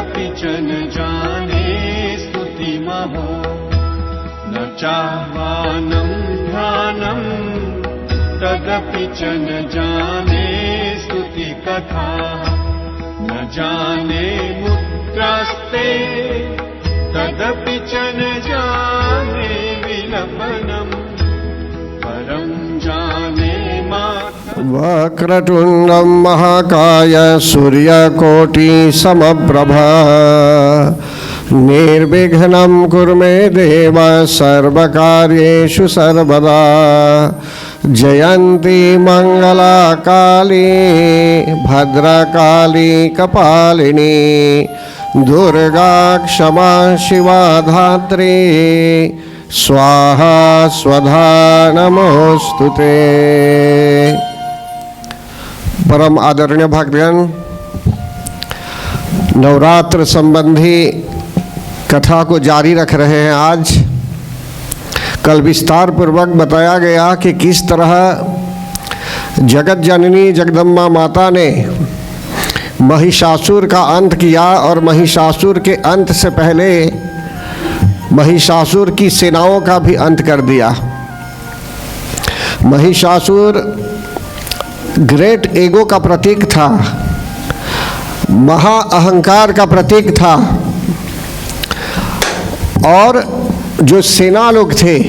तदपि च न जाने स्तुतिमहो न चाह्वानं ध्यानं तदपि च न जाने स्तुति कथा न जाने मुद्रास्ते तदपि च न जाने विलपनम् परं जाने वक्रतुण्डं महाकाय सूर्यकोटि समप्रभा निर्विघ्नं कुरु मे देव सर्वकार्येषु सर्वदा जयन्ती मंगला काली भद्रकाली कपालिनी दुर्गा क्षमा शिवा धात्री स्वाहा स्वधा नमोस्तुते। परम आदरणीय भक्तगण, नवरात्र संबंधी कथा को जारी रख रहे हैं। आज कल विस्तार पूर्वक बताया गया कि किस तरह जगत जननी जगदम्बा माता ने महिषासुर का अंत किया और महिषासुर के अंत से पहले महिषासुर की सेनाओं का भी अंत कर दिया। महिषासुर ग्रेट ईगो का प्रतीक था, महा अहंकार का प्रतीक था। और जो सेना लोग थे,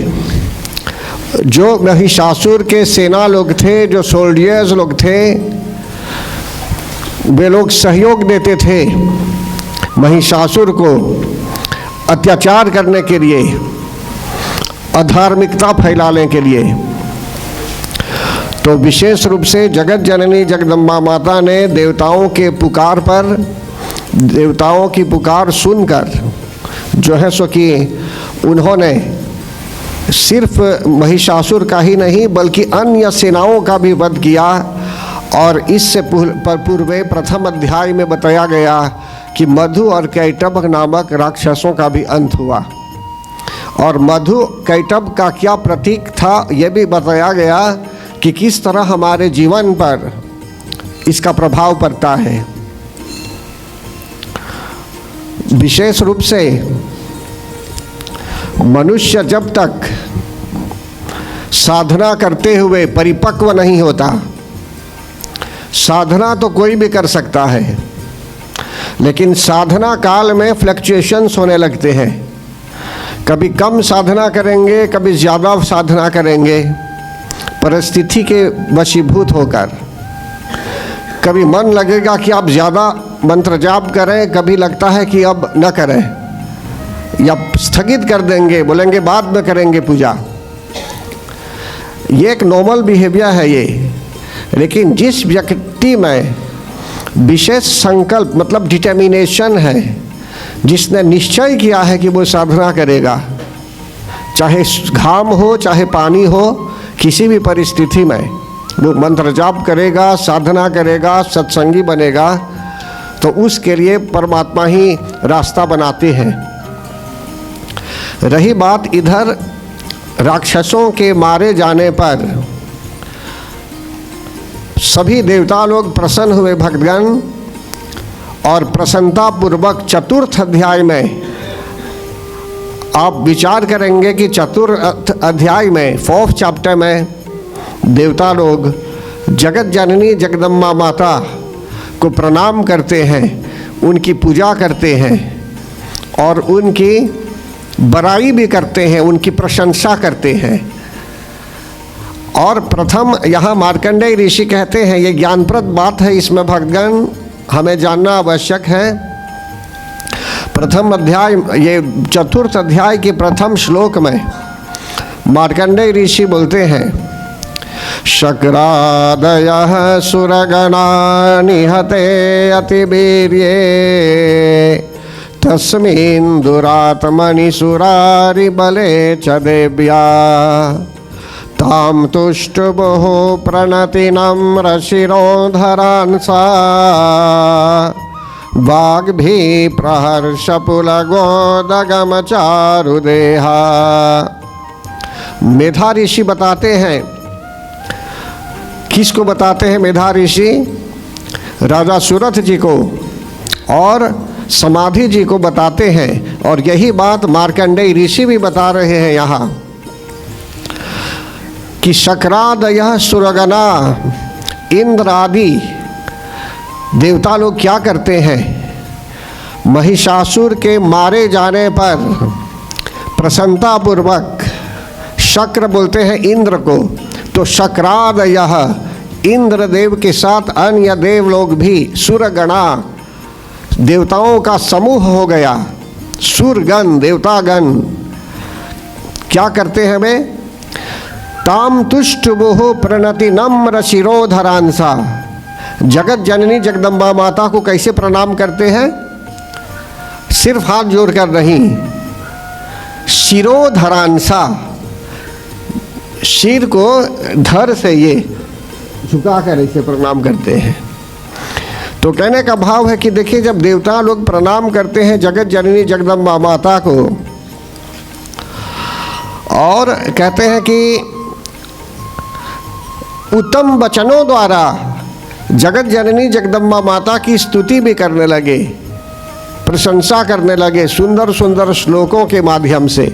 जो महिषासुर के सेना लोग थे, जो सोल्डियर्स लोग थे, वे लोग सहयोग देते थे महिषासुर को अत्याचार करने के लिए, अधार्मिकता फैलाने के लिए। तो विशेष रूप से जगत जननी जगदम्बा माता ने देवताओं के पुकार पर, देवताओं की पुकार सुनकर जो है सो कि उन्होंने सिर्फ महिषासुर का ही नहीं बल्कि अन्य सेनाओं का भी वध किया। और इससे पूर्व प्रथम अध्याय में बताया गया कि मधु और कैटभ नामक राक्षसों का भी अंत हुआ। और मधु कैटभ का क्या प्रतीक था यह भी बताया गया कि किस तरह हमारे जीवन पर इसका प्रभाव पड़ता है। विशेष रूप से मनुष्य जब तक साधना करते हुए परिपक्व नहीं होता, साधना तो कोई भी कर सकता है, लेकिन साधना काल में फ्लक्चुएशंस होने लगते हैं। कभी कम साधना करेंगे, कभी ज़्यादा साधना करेंगे, परिस्थिति के वशीभूत होकर। कभी मन लगेगा कि आप ज़्यादा मंत्र जाप करें, कभी लगता है कि अब न करें या स्थगित कर देंगे, बोलेंगे बाद में करेंगे पूजा। ये एक नॉर्मल बिहेवियर है ये। लेकिन जिस व्यक्ति में विशेष संकल्प मतलब डिटर्मिनेशन है, जिसने निश्चय किया है कि वो साधना करेगा, चाहे घाम हो चाहे पानी हो, किसी भी परिस्थिति में वो मंत्र जाप करेगा, साधना करेगा, सत्संगी बनेगा, तो उसके लिए परमात्मा ही रास्ता बनाते हैं। रही बात इधर राक्षसों के मारे जाने पर सभी देवता लोग प्रसन्न हुए भक्तगण, और प्रसन्नता पूर्वक चतुर्थ अध्याय में आप विचार करेंगे कि चतुर्थ अध्याय में 4th चैप्टर में देवता लोग जगत जननी जगदम्बा माता को प्रणाम करते हैं, उनकी पूजा करते हैं और उनकी बड़ाई भी करते हैं, उनकी प्रशंसा करते हैं। और प्रथम यहाँ मार्कंडेय ऋषि कहते हैं, ये ज्ञानप्रद बात है, इसमें भक्तगण हमें जानना आवश्यक है। प्रथम अध्याय, ये चतुर्थ अध्याय के प्रथम श्लोक में मार्कंडेय ऋषि बोलते हैं, शक्रादयः सुरगणा निहते अतिवीर्ये तस्मिन् दुरात्मनि सुरारि बले च देव्या ताम तुष्टुभुः प्रणतिनं शिरोधरान् सा वाग्भी प्रहर्षपुलगोदगमचारुदेहा। मेधा ऋषि बताते हैं, किसको बताते हैं मेधा ऋषि? राजा सुरथ जी को और समाधि जी को बताते हैं, और यही बात मार्कंडेय ऋषि भी बता रहे हैं यहाँ कि शक्रादयः सुरगना, इंद्र आदि देवता लोग क्या करते हैं, महिषासुर के मारे जाने पर प्रसन्नता पूर्वक, शक्र बोलते हैं इंद्र को, तो शक्रादयः इंद्रदेव के साथ अन्य देव लोग भी, सुरगणा देवताओं का समूह हो गया, सुरगण देवतागण क्या करते हैं वे, ताम तुष्टुभुः प्रणति नम्र शिरोधरांसा, जगत जननी जगदम्बा माता को कैसे प्रणाम करते हैं, सिर्फ हाथ जोड़कर नहीं, शिरोधरांसा, सिर को धर से ये झुकाकर इसे प्रणाम करते हैं। तो कहने का भाव है कि देखिए, जब देवता लोग प्रणाम करते हैं जगत जननी जगदम्बा माता को और कहते हैं कि उत्तम वचनों द्वारा जगत जननी जगदम्बा माता की स्तुति भी करने लगे, प्रशंसा करने लगे सुंदर सुंदर श्लोकों के माध्यम से,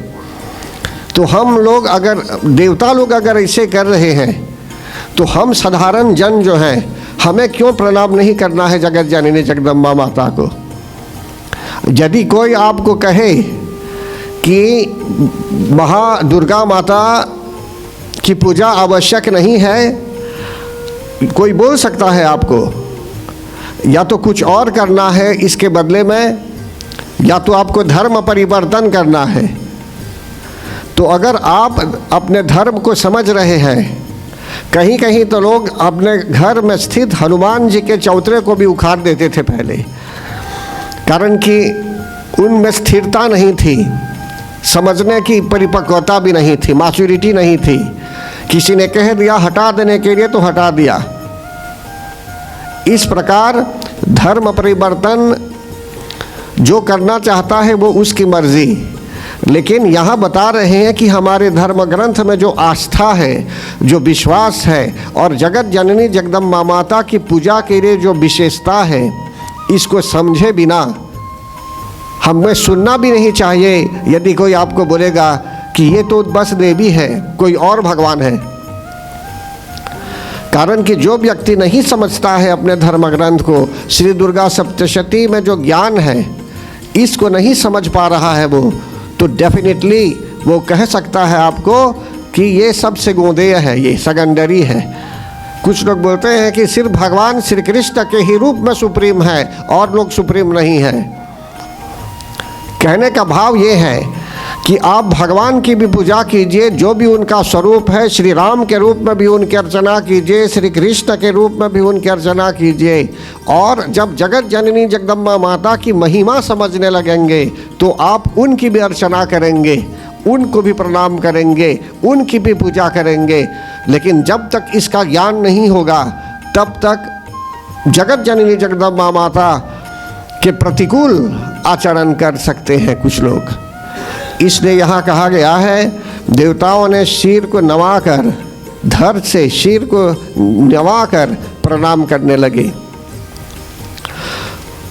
तो हम लोग अगर, देवता लोग अगर ऐसे कर रहे हैं, तो हम साधारण जन जो हैं, हमें क्यों प्रणाम नहीं करना है जगत जननी जगदम्बा माता को। यदि कोई आपको कहे कि महादुर्गा माता की पूजा आवश्यक नहीं है, कोई बोल सकता है आपको, या तो कुछ और करना है इसके बदले में, या तो आपको धर्म परिवर्तन करना है। तो अगर आप अपने धर्म को समझ रहे हैं, कहीं कहीं तो लोग अपने घर में स्थित हनुमान जी के चौतरे को भी उखाड़ देते थे पहले, कारण कि उनमें स्थिरता नहीं थी, समझने की परिपक्वता भी नहीं थी, मैच्योरिटी नहीं थी। किसी ने कह दिया हटा देने के लिए तो हटा दिया। इस प्रकार धर्म परिवर्तन जो करना चाहता है वो उसकी मर्जी, लेकिन यहाँ बता रहे हैं कि हमारे धर्म ग्रंथ में जो आस्था है, जो विश्वास है, और जगत जननी जगदम्बा माता की पूजा के लिए जो विशेषता है, इसको समझे बिना हमें सुनना भी नहीं चाहिए। यदि कोई आपको बोलेगा कि ये तो बस देवी है, कोई और भगवान है, कारण कि जो व्यक्ति नहीं समझता है अपने धर्म ग्रंथ को, श्री दुर्गा सप्तशती में जो ज्ञान है इसको नहीं समझ पा रहा है वो, तो डेफिनेटली वो कह सकता है आपको कि ये सबसे गोंदेय है, ये सेकेंडरी है। कुछ लोग बोलते हैं कि सिर्फ भगवान श्री कृष्ण के ही रूप में सुप्रीम है और लोग सुप्रीम नहीं है। कहने का भाव ये है कि आप भगवान की भी पूजा कीजिए, जो भी उनका स्वरूप है, श्री राम के रूप में भी उनकी अर्चना कीजिए, श्री कृष्ण के रूप में भी उनकी अर्चना कीजिए, और जब जगत जननी जगदम्बा माता की महिमा समझने लगेंगे तो आप उनकी भी अर्चना करेंगे, उनको भी प्रणाम करेंगे, उनकी भी पूजा करेंगे। लेकिन जब तक इसका ज्ञान नहीं होगा तब तक जगत जननी जगदम्बा माता के प्रतिकूल आचरण कर सकते हैं कुछ लोग। इसलिए यहाँ कहा गया है, देवताओं ने सिर को नवाकर, धड़ से सिर को नवाकर प्रणाम करने लगे।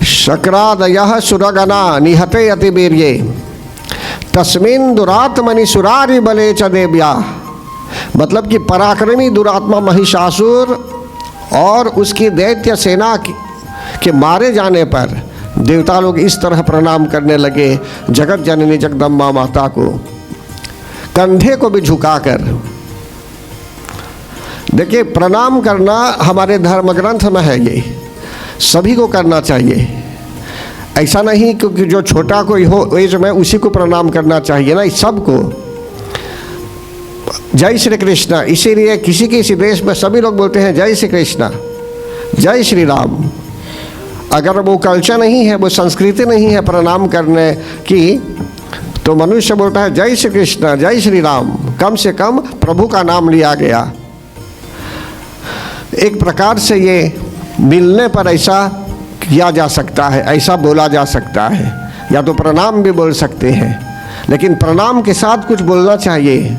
शक्रादयः सुरगना निहते अतिवीर्ये तस्मिन् दुरात्मनि सुरारि बले च देव्या, मतलब कि पराक्रमी दुरात्मा महिषासुर और उसकी दैत्य सेना के मारे जाने पर देवता लोग इस तरह प्रणाम करने लगे जगत जननी जगदम्बा माता को, कंधे को भी झुकाकर। देखिए, प्रणाम करना हमारे धर्म ग्रंथ में है, ये सभी को करना चाहिए। ऐसा नहीं क्योंकि जो छोटा कोई हो एज में उसी को प्रणाम करना चाहिए, ना, सबको। जय श्री कृष्ण, इसीलिए किसी किसी देश में सभी लोग बोलते हैं जय श्री कृष्ण, जय श्री राम। अगर वो कल्चर नहीं है, वो संस्कृति नहीं है प्रणाम करने की, तो मनुष्य बोलता है जय श्री कृष्ण, जय श्री राम, कम से कम प्रभु का नाम लिया गया। एक प्रकार से ये मिलने पर ऐसा किया जा सकता है, ऐसा बोला जा सकता है, या तो प्रणाम भी बोल सकते हैं, लेकिन प्रणाम के साथ कुछ बोलना चाहिए।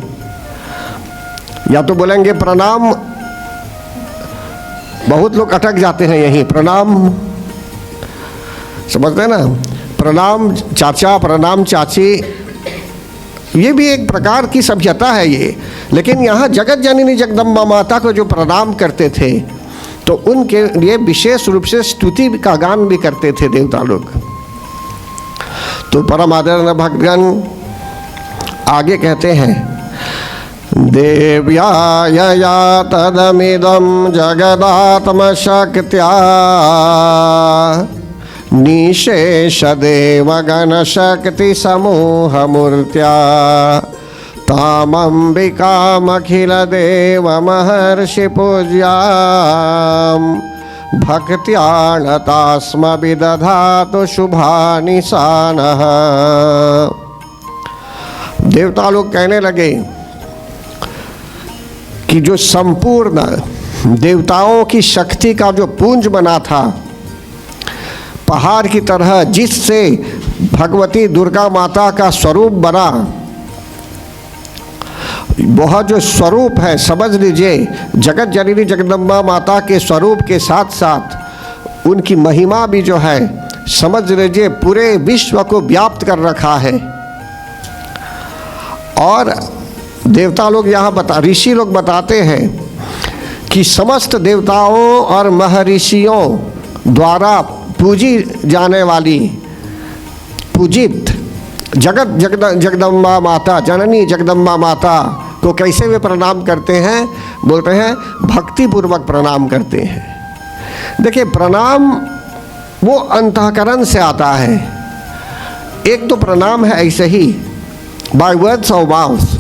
या तो बोलेंगे प्रणाम, बहुत लोग अटक जाते हैं यहीं, प्रणाम समझते हैं ना, प्रणाम चाचा, प्रणाम चाची, ये भी एक प्रकार की सभ्यता है ये। लेकिन यहाँ जगत जननी जगदम्बा माता को जो प्रणाम करते थे तो उनके लिए विशेष रूप से स्तुति का गान भी करते थे देवता लोग। तो परम आदरणीय भक्तगण आगे कहते हैं, देव्या यया तदमिदं जगदात्मशक्त्या निशेष देवगण शक्ति समूह मूर्त्या तामंबिकामखिल देव महर्षि पूज्यां भक्त्या नतास्म विदधातु शुभानि सानः। देवता लोग कहने लगे कि जो संपूर्ण देवताओं की शक्ति का जो पुंज बना था, पहाड़ की तरह जिससे भगवती दुर्गा माता का स्वरूप बना, वह जो स्वरूप है, समझ लीजिए जगत जननी जगदम्बा माता के स्वरूप के साथ साथ उनकी महिमा भी जो है, समझ लीजिए पूरे विश्व को व्याप्त कर रखा है। और देवता लोग यहाँ ऋषि लोग बताते हैं कि समस्त देवताओं और महर्षियों द्वारा पूजी जाने वाली पूजित जगदम्बा माता, जननी जगदम्बा माता को कैसे वे प्रणाम करते हैं? बोलते हैं भक्ति पूर्वक प्रणाम करते हैं। देखिए, प्रणाम वो अंतःकरण से आता है। एक तो प्रणाम है ऐसे ही बाय वर्ड्स ऑफ माउथ,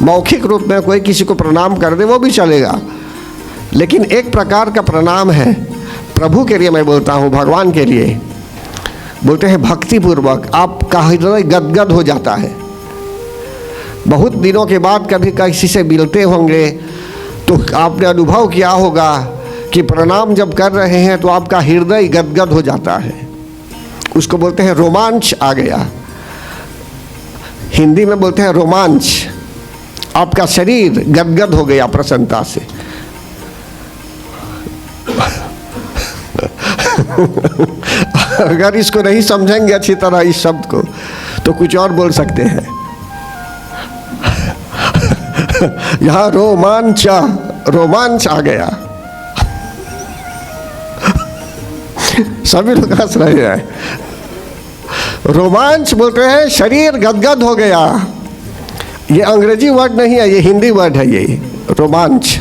मौखिक रूप में कोई किसी को प्रणाम कर दे वो भी चलेगा, लेकिन एक प्रकार का प्रणाम है प्रभु के लिए, मैं बोलता हूँ भगवान के लिए, बोलते हैं भक्ति पूर्वक। आपका हृदय गदगद हो जाता है। बहुत दिनों के बाद कभी किसी से मिलते होंगे तो आपने अनुभव किया होगा कि प्रणाम जब कर रहे हैं तो आपका हृदय गदगद हो जाता है। उसको बोलते हैं रोमांच आ गया, हिंदी में बोलते हैं रोमांच। आपका शरीर गदगद हो गया प्रसन्नता से। अगर इसको नहीं समझेंगे अच्छी तरह इस शब्द को तो कुछ और बोल सकते हैं। यहाँ रोमांच आ गया। सभी लोग हंस रहे हैं। रोमांच बोलते हैं शरीर गदगद हो गया। ये अंग्रेजी वर्ड नहीं है, ये हिंदी वर्ड है, ये रोमांच।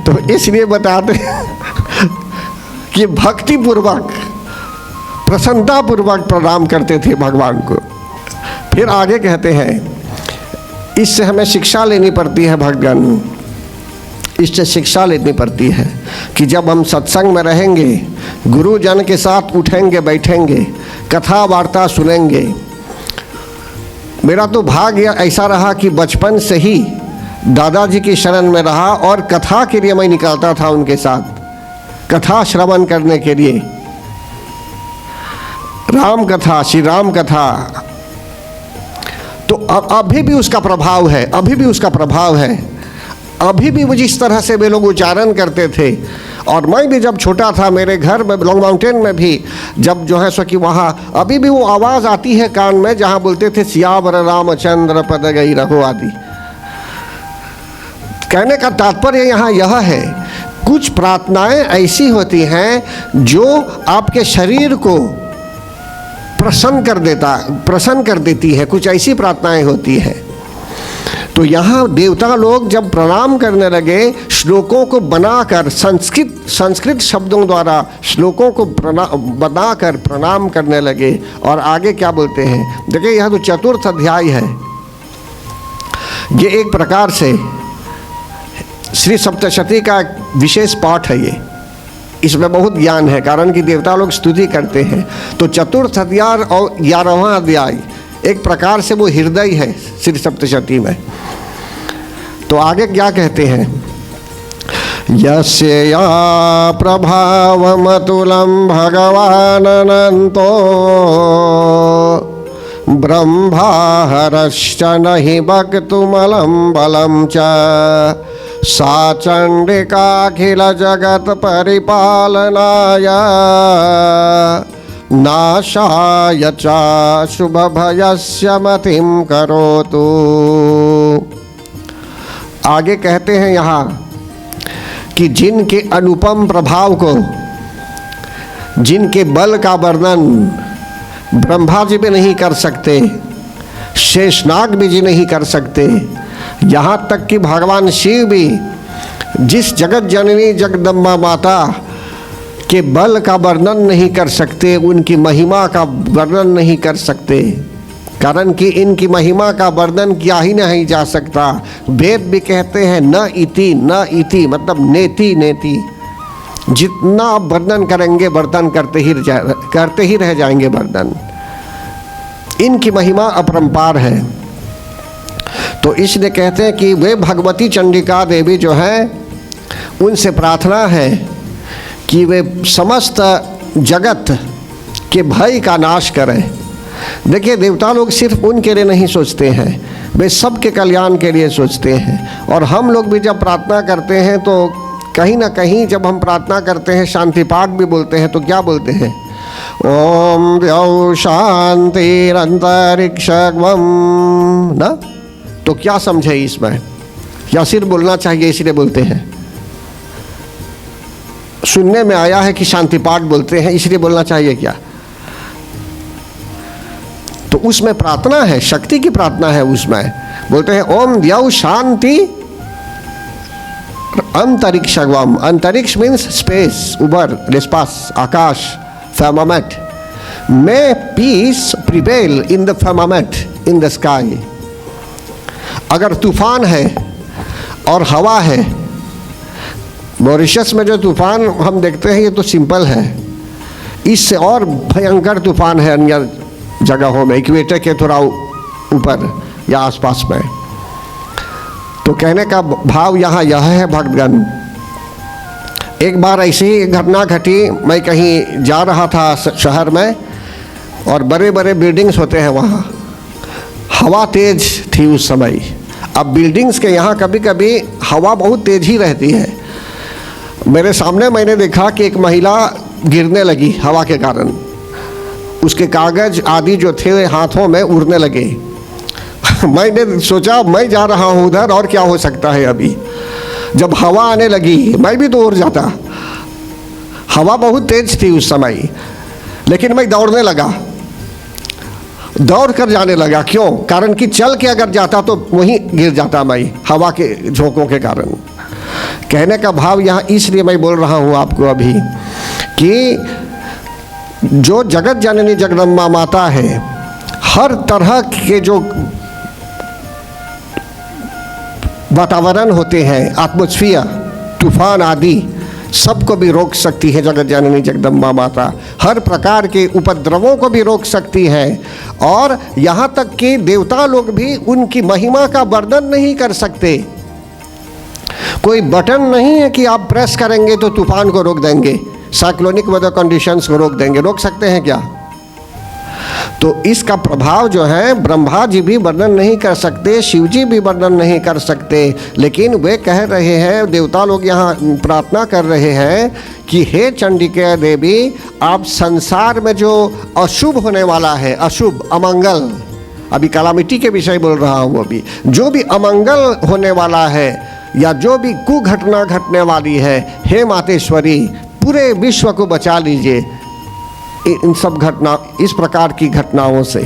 तो इसलिए बताते कि भक्ति पूर्वक प्रसन्नता पूर्वक प्रणाम करते थे भगवान को। फिर आगे कहते हैं, इससे हमें शिक्षा लेनी पड़ती है भगवान, इससे शिक्षा लेनी पड़ती है कि जब हम सत्संग में रहेंगे, गुरुजन के साथ उठेंगे बैठेंगे, कथा वार्ता सुनेंगे। मेरा तो भाग्य ऐसा रहा कि बचपन से ही दादाजी की शरण में रहा और कथा के लिए मैं निकलता था उनके साथ, कथा श्रवण करने के लिए, राम कथा, श्री राम कथा। तो अभी भी उसका प्रभाव है, अभी भी उसका प्रभाव है। अभी भी वो जिस तरह से वे लोग उच्चारण करते थे, और मैं भी जब छोटा था मेरे घर में लॉन्ग माउंटेन में भी जब जो है सो कि वहाँ अभी भी वो आवाज़ आती है कान में जहाँ बोलते थे सियावर रामचंद्र पद गई रहो आदि। कहने का तात्पर्य यहाँ यह है, कुछ प्रार्थनाएं ऐसी होती हैं जो आपके शरीर को प्रसन्न कर देती है। कुछ ऐसी प्रार्थनाएं होती हैं। तो यहाँ देवता लोग जब प्रणाम करने लगे, श्लोकों को बनाकर संस्कृत शब्दों द्वारा श्लोकों को बनाकर प्रणाम करने लगे। और आगे क्या बोलते हैं, देखिए यह तो चतुर्थ अध्याय है, ये एक प्रकार से श्री सप्तशती का एक विशेष पाठ है। ये इसमें बहुत ज्ञान है, कारण कि देवता लोग स्तुति करते हैं। तो चतुर्थ अध्याय और 11वां अध्याय एक प्रकार से वो हृदय है श्री सप्तशती में। तो आगे क्या कहते हैं, यस्य या प्रभावमतुलं भगवान् अनन्तो ब्रह्मा हरश्च नहि वक्तुमलं बलं च सा चंडिकाखिल जगत परिपालनाय नाशाय च शुभ भयस्य मतिं करोतु। आगे कहते हैं यहाँ कि जिनके अनुपम प्रभाव को, जिनके बल का वर्णन ब्रह्मा जी भी नहीं कर सकते, शेषनाग भी जी नहीं कर सकते, यहाँ तक कि भगवान शिव भी जिस जगत जननी जगदम्बा माता के बल का वर्णन नहीं कर सकते, उनकी महिमा का वर्णन नहीं कर सकते, कारण कि इनकी महिमा का वर्णन किया ही नहीं जा सकता। वेद भी कहते हैं न इति न इति, मतलब नेति नेति, जितना आप वर्णन करेंगे वर्णन करते ही रह जाएंगे वर्णन। इनकी महिमा अपरंपार है। तो इसलिए कहते हैं कि वे भगवती चंडिका देवी जो है, उनसे प्रार्थना है कि वे समस्त जगत के भय का नाश करें। देखिए, देवता लोग सिर्फ उनके लिए नहीं सोचते हैं, वे सबके कल्याण के लिए सोचते हैं। और हम लोग भी जब प्रार्थना करते हैं तो कहीं ना कहीं जब हम प्रार्थना करते हैं, शांति पाठ भी बोलते हैं, तो क्या बोलते हैं? ओम द्यौ शांतिरंतरिक्षगम ना। तो क्या समझे इसमें? या सिर्फ बोलना चाहिए इसलिए बोलते हैं? सुनने में आया है कि शांति पाठ बोलते हैं इसलिए बोलना चाहिए क्या? तो उसमें प्रार्थना है, शक्ति की प्रार्थना है। उसमें बोलते हैं ओम द्यौ शांति अंतरिक्षगम। अंतरिक्ष मीन्स स्पेस, ऊपर, space, Akash, firmament. May peace prevail in the firmament, in the sky. अगर तूफान है और हवा है, मॉरिशस में जो तूफान हम देखते हैं ये तो सिंपल है, इससे और भयंकर तूफान है अन्य जगहों में, इक्वेटर के थोड़ा ऊपर या आसपास में। तो कहने का भाव यहाँ यह है भक्तगण, एक बार ऐसी ही घटना घटी। मैं कहीं जा रहा था शहर में, और बड़े बड़े बिल्डिंग्स होते हैं वहाँ, हवा तेज थी उस समय। अब बिल्डिंग्स के यहाँ कभी कभी हवा बहुत तेज ही रहती है। मेरे सामने मैंने देखा कि एक महिला गिरने लगी हवा के कारण, उसके कागज आदि जो थे हाथों में उड़ने लगे। मैंने सोचा मैं जा रहा हूँ उधर, और क्या हो सकता है अभी। जब हवा आने लगी मैं भी दौड़ जाता। हवा बहुत तेज थी उस समय, लेकिन मैं दौड़ने लगा, दौड़ कर जाने लगा। क्यों? कारण कि चल के अगर जाता तो वहीं गिर जाता मैं, हवा के झोंकों के कारण। कहने का भाव यहाँ इसलिए मैं बोल रहा हूँ आपको अभी कि जो जगत जननी जगदम्बा माता है, हर तरह के जो वातावरण होते हैं, एटमॉस्फेयर, तूफान आदि, सबको भी रोक सकती है जगत जननी जगदम्बा माता। हर प्रकार के उपद्रवों को भी रोक सकती है। और यहाँ तक कि देवता लोग भी उनकी महिमा का वर्णन नहीं कर सकते। कोई बटन नहीं है कि आप प्रेस करेंगे तो तूफान को रोक देंगे, साइक्लोनिक वेदर कंडीशंस को रोक देंगे। रोक सकते हैं क्या? तो इसका प्रभाव जो है ब्रह्मा जी भी वर्णन नहीं कर सकते, शिव जी भी वर्णन नहीं कर सकते। लेकिन वे कह रहे हैं, देवता लोग यहाँ प्रार्थना कर रहे हैं कि हे चंडिका देवी, आप संसार में जो अशुभ होने वाला है, अशुभ, अमंगल, अभी कैलामिटी के विषय बोल रहा हूँ, अभी जो भी अमंगल होने वाला है या जो भी कुघटना घटने वाली है, हे मातेश्वरी पूरे विश्व को बचा लीजिए इन सब घटना, इस प्रकार की घटनाओं से।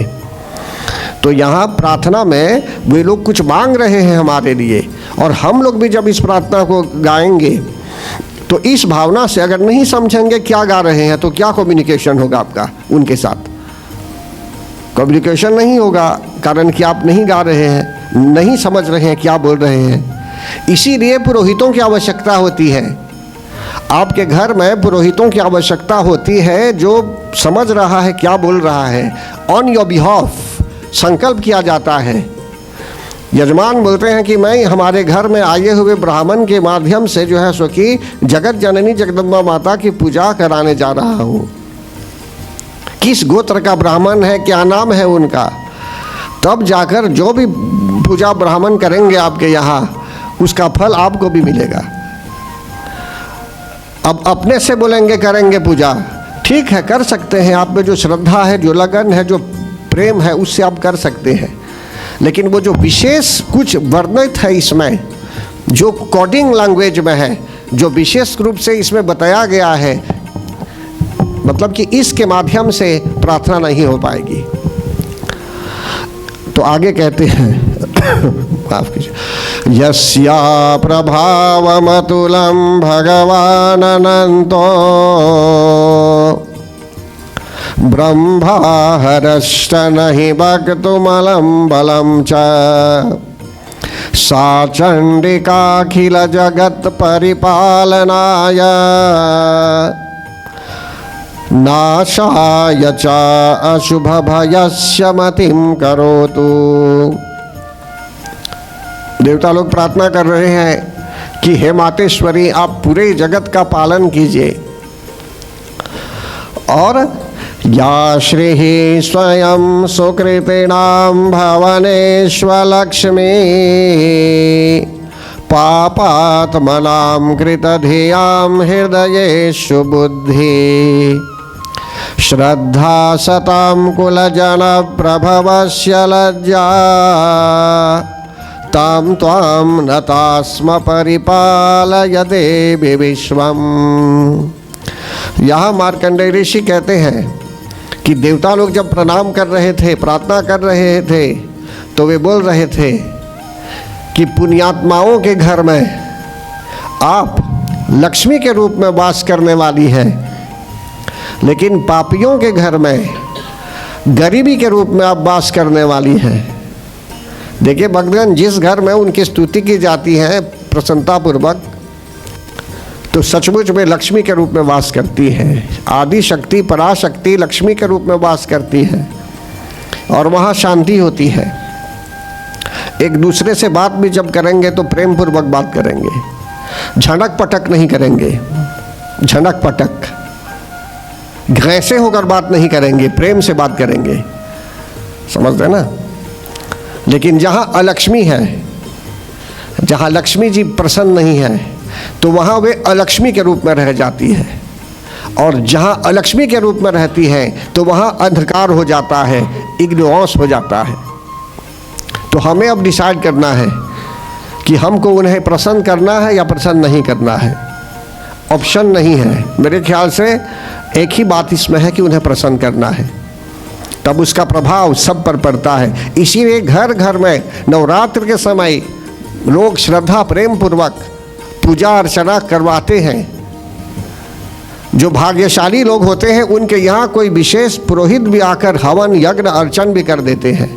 तो यहाँ प्रार्थना में वे लोग कुछ मांग रहे हैं हमारे लिए, और हम लोग भी जब इस प्रार्थना को गाएंगे तो इस भावना से, अगर नहीं समझेंगे क्या गा रहे हैं तो क्या कम्युनिकेशन होगा आपका उनके साथ? कम्युनिकेशन नहीं होगा, कारण कि आप नहीं गा रहे हैं, नहीं समझ रहे हैं क्या बोल रहे हैं। इसीलिए पुरोहितों की आवश्यकता होती है। आपके घर में पुरोहितों की आवश्यकता होती है जो समझ रहा है क्या बोल रहा है। ऑन योर बिहाफ संकल्प किया जाता है। यजमान बोलते हैं कि मैं हमारे घर में आए हुए ब्राह्मण के माध्यम से जो है सो कि जगत जननी जगदम्बा माता की पूजा कराने जा रहा हूँ। किस गोत्र का ब्राह्मण है, क्या नाम है उनका, तब जाकर जो भी पूजा ब्राह्मण करेंगे आपके यहाँ, उसका फल आपको भी मिलेगा। अब अपने से बोलेंगे करेंगे पूजा, ठीक है कर सकते हैं, आप में जो श्रद्धा है, जो लगन है, जो प्रेम है, उससे आप कर सकते हैं। लेकिन वो जो विशेष कुछ वर्णित है इसमें, जो कोडिंग लैंग्वेज में है, जो विशेष रूप से इसमें बताया गया है, मतलब कि इसके माध्यम से प्रार्थना नहीं हो पाएगी। तो आगे कहते हैं माफ कीजिए, यस्या प्रभावमतुलं भगवान् अनंतो ब्रह्माहरश्च नहि वक्तुमलं बलं च सा चंडिकाखिल जगत् परिपालनाय नाशाय च अशुभ भयस्य मतिं करोतु। देवता लोग प्रार्थना कर रहे हैं कि हे मातेश्वरी, आप पूरे जगत का पालन कीजिए। और या श्री स्वयं सुकृतिनां भवनेष्वलक्ष्मी पापात्मनां कृतधियां हृदयेषु बुद्धि श्रद्धा सतां कुलजन प्रभवस्य लज्जा तां त्वां नतास्म परिपालयते विश्वम्। यहाँ मार्कंडेय ऋषि कहते हैं कि देवता लोग जब प्रणाम कर रहे थे, प्रार्थना कर रहे थे, तो वे बोल रहे थे कि पुण्यात्माओं के घर में आप लक्ष्मी के रूप में वास करने वाली हैं, लेकिन पापियों के घर में गरीबी के रूप में आप वास करने वाली हैं। देखिए भक्तगण, जिस घर में उनकी स्तुति की जाती है प्रसन्नतापूर्वक, तो सचमुच में लक्ष्मी के रूप में वास करती है। आदि शक्ति पराशक्ति लक्ष्मी के रूप में वास करती है और वहाँ शांति होती है। एक दूसरे से बात भी जब करेंगे तो प्रेम पूर्वक बात करेंगे, झनक पटक नहीं करेंगे, झनक पटक घैसे होकर बात नहीं करेंगे, प्रेम से बात करेंगे, समझते ना। लेकिन जहाँ अलक्ष्मी है, जहाँ लक्ष्मी जी प्रसन्न नहीं है, तो वहाँ वे अलक्ष्मी के रूप में रह जाती है। और जहाँ अलक्ष्मी के रूप में रहती है तो वहाँ अंधकार हो जाता है, इग्नोरेंस हो जाता है। तो हमें अब डिसाइड करना है कि हमको उन्हें प्रसन्न करना है या प्रसन्न नहीं करना है। ऑप्शन नहीं है। मेरे ख्याल से एक ही बात इसमें है कि उन्हें प्रसन्न करना है, तब उसका प्रभाव सब पर पड़ता है। इसीलिए घर घर में नवरात्र के समय लोग श्रद्धा प्रेम पूर्वक पूजा अर्चना करवाते हैं। जो भाग्यशाली लोग होते हैं उनके यहाँ कोई विशेष पुरोहित भी आकर हवन यज्ञ अर्चन भी कर देते हैं,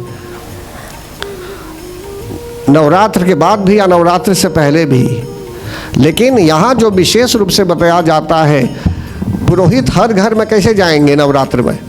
नवरात्र के बाद भी या नवरात्र से पहले भी। लेकिन यहाँ जो विशेष रूप से बताया जाता है, पुरोहित हर घर में कैसे जाएंगे नवरात्र में?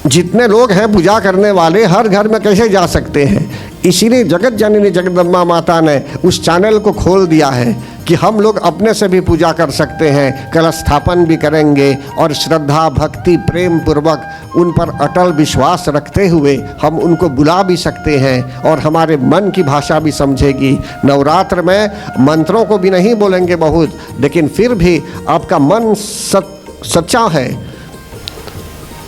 जितने लोग हैं पूजा करने वाले हर घर में कैसे जा सकते हैं? इसीलिए जगत जननी जगदम्बा माता ने उस चैनल को खोल दिया है कि हम लोग अपने से भी पूजा कर सकते हैं, कलश स्थापन भी करेंगे और श्रद्धा भक्ति प्रेम पूर्वक उन पर अटल विश्वास रखते हुए हम उनको बुला भी सकते हैं और हमारे मन की भाषा भी समझेगी। नवरात्र में मंत्रों को भी नहीं बोलेंगे बहुत, लेकिन फिर भी आपका मन सच्चा है,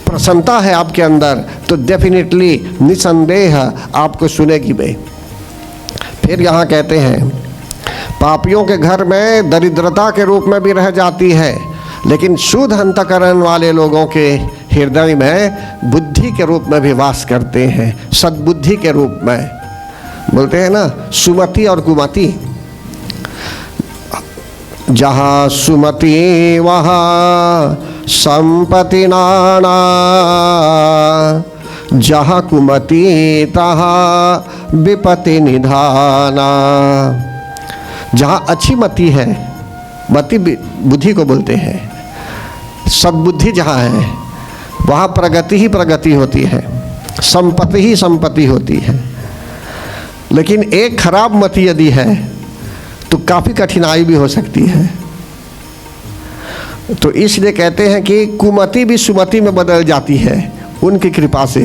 प्रसन्नता है आपके अंदर, तो डेफिनेटली निसंदेह आपको सुनेगी वे। फिर यहाँ कहते हैं पापियों के घर में दरिद्रता के रूप में भी रह जाती है, लेकिन शुद्ध अंतकरण वाले लोगों के हृदय में बुद्धि के रूप में भी वास करते हैं, सद्बुद्धि के रूप में। बोलते हैं ना सुमति और कुमति, जहाँ सुमति वहाँ संपत्ति नाना, जहाँ कुमति तहाँ विपत्ति निधाना। जहाँ अच्छी मति है, मति बुद्धि को बोलते हैं, सद्बुद्धि जहाँ है वहाँ प्रगति ही प्रगति होती है, संपत्ति ही संपत्ति होती है। लेकिन एक खराब मति यदि है तो काफ़ी कठिनाई भी हो सकती है। तो इसलिए कहते हैं कि कुमति भी सुमति में बदल जाती है उनकी कृपा से।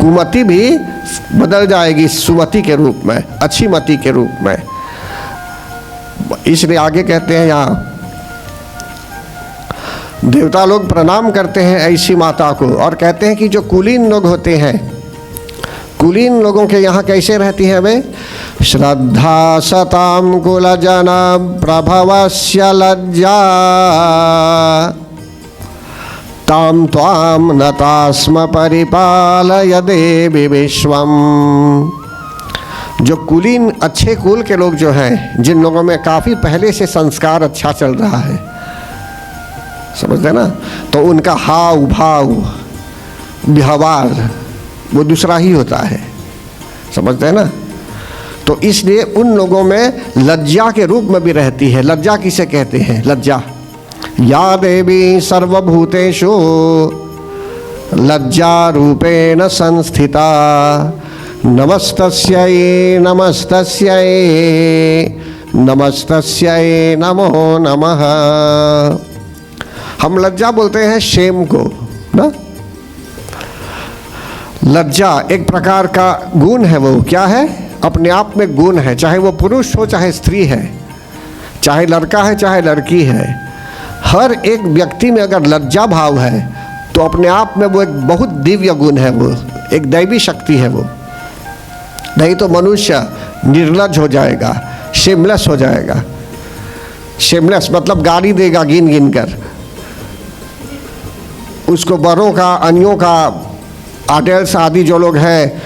कुमति भी बदल जाएगी सुमति के रूप में, अच्छी मति के रूप में। इसलिए आगे कहते हैं यहाँ देवता लोग प्रणाम करते हैं ऐसी माता को और कहते हैं कि जो कुलीन लोग होते हैं, कुलीन लोगों के यहाँ कैसे रहती है वे? श्रद्धा सताम कुलजन प्रभवस्य लज्जा ताम त्वाम नतास्म परिपालय देवी विश्वम। जो कुलीन अच्छे कुल के लोग जो हैं, जिन लोगों में काफ़ी पहले से संस्कार अच्छा चल रहा है, समझते ना, तो उनका हाव भाव व्यवहार वो दूसरा ही होता है, समझते हैं ना। तो इसलिए उन लोगों में लज्जा के रूप में भी रहती है। लज्जा किसे कहते हैं? लज्जा या देवी सर्वभूतेषु लज्जा रूपेण संस्थिता नमस्तस्यै नमस्तस्यै नमस्तस्यै नमो नमः। हम लज्जा बोलते हैं शेम को ना। लज्जा एक प्रकार का गुण है। वो क्या है? अपने आप में गुण है, चाहे वो पुरुष हो चाहे स्त्री है, चाहे लड़का है चाहे लड़की है। हर एक व्यक्ति में अगर लज्जा भाव है तो अपने आप में वो एक बहुत दिव्य गुण है, वो एक दैवी शक्ति है वो। नहीं तो मनुष्य निर्लज हो जाएगा, शेमलेस हो जाएगा। शेमलेस मतलब गाली देगा गिन गिन कर, उसको बड़ों का अन्यों का आर्टिल्स आदि जो लोग हैं